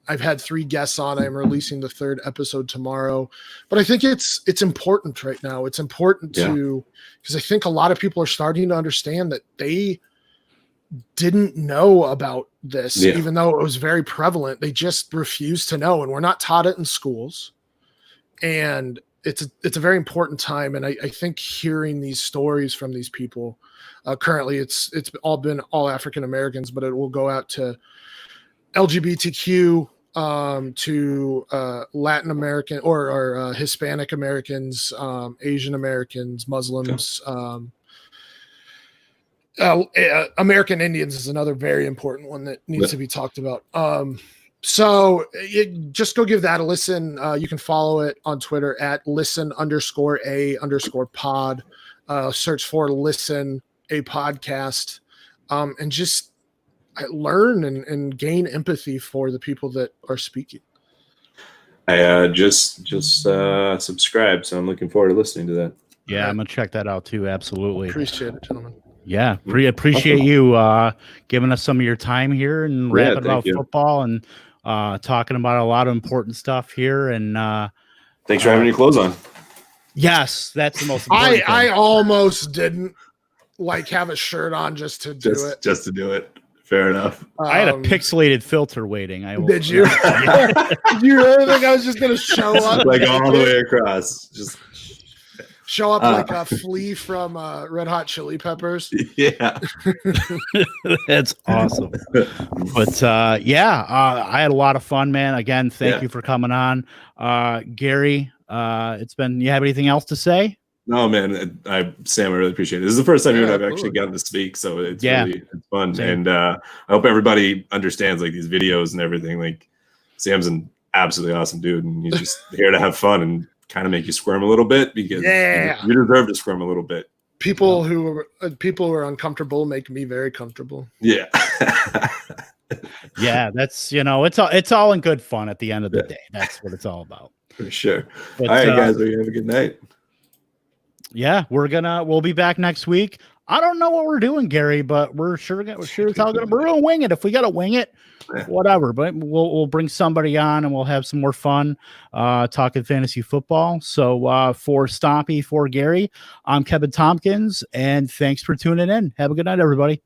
D: I've had 3 guests on. I'm releasing the 3rd episode tomorrow, but I think it's important right now. It's important because I think a lot of people are starting to understand that they didn't know about this, even though it was very prevalent. They just refused to know, and we're not taught it in schools. And it's a very important time. And I think hearing these stories from these people, currently it's all been all African Americans, but it will go out to LGBTQ, to Latin American or Hispanic Americans, Asian Americans, Muslims, American Indians is another very important one that needs to be talked about. So just go give that a listen. You can follow it on Twitter at listen_a_pod. Search for Listen, a Podcast, and just learn and gain empathy for the people that are speaking.
C: I just subscribe, so I'm looking forward to listening to that.
B: Yeah, I'm gonna check that out too. Absolutely.
D: Appreciate it, gentlemen.
B: Yeah, appreciate you giving us some of your time here and rapping about football and talking about a lot of important stuff here. And
C: thanks for having your clothes on.
B: Yes, that's the most important thing.
D: I almost didn't have a shirt on just to do it.
C: Fair enough.
B: I had a pixelated filter waiting.
D: Did you? Did you really think I was just going to show up?
C: All the way across. Just
D: Show up like a flea from Red Hot Chili Peppers.
C: Yeah.
B: That's awesome. But I had a lot of fun, man. Again, thank you for coming on. Gary, it's been, you have anything else to say?
C: No, man, Sam, I really appreciate it. This is the first time I've actually gotten to speak, so it's really fun.
B: Same.
C: And I hope everybody understands like these videos and everything. Like Sam's an absolutely awesome dude, and he's just here to have fun and kind of make you squirm a little bit because you deserve to squirm a little bit.
D: People who are uncomfortable make me very comfortable.
C: Yeah.
B: Yeah, that's, it's all in good fun at the end of the day. That's what it's all about.
C: For sure.
B: But,
C: all right, guys, we're gonna have a good night.
B: Yeah, we'll be back next week. I don't know what we're doing, Gary, but we're sure as hell gonna wing it. If we gotta wing it, whatever. But we'll bring somebody on and we'll have some more fun talking fantasy football. So for Stompy, for Gary, I'm Kevin Tompkins, and thanks for tuning in. Have a good night, everybody.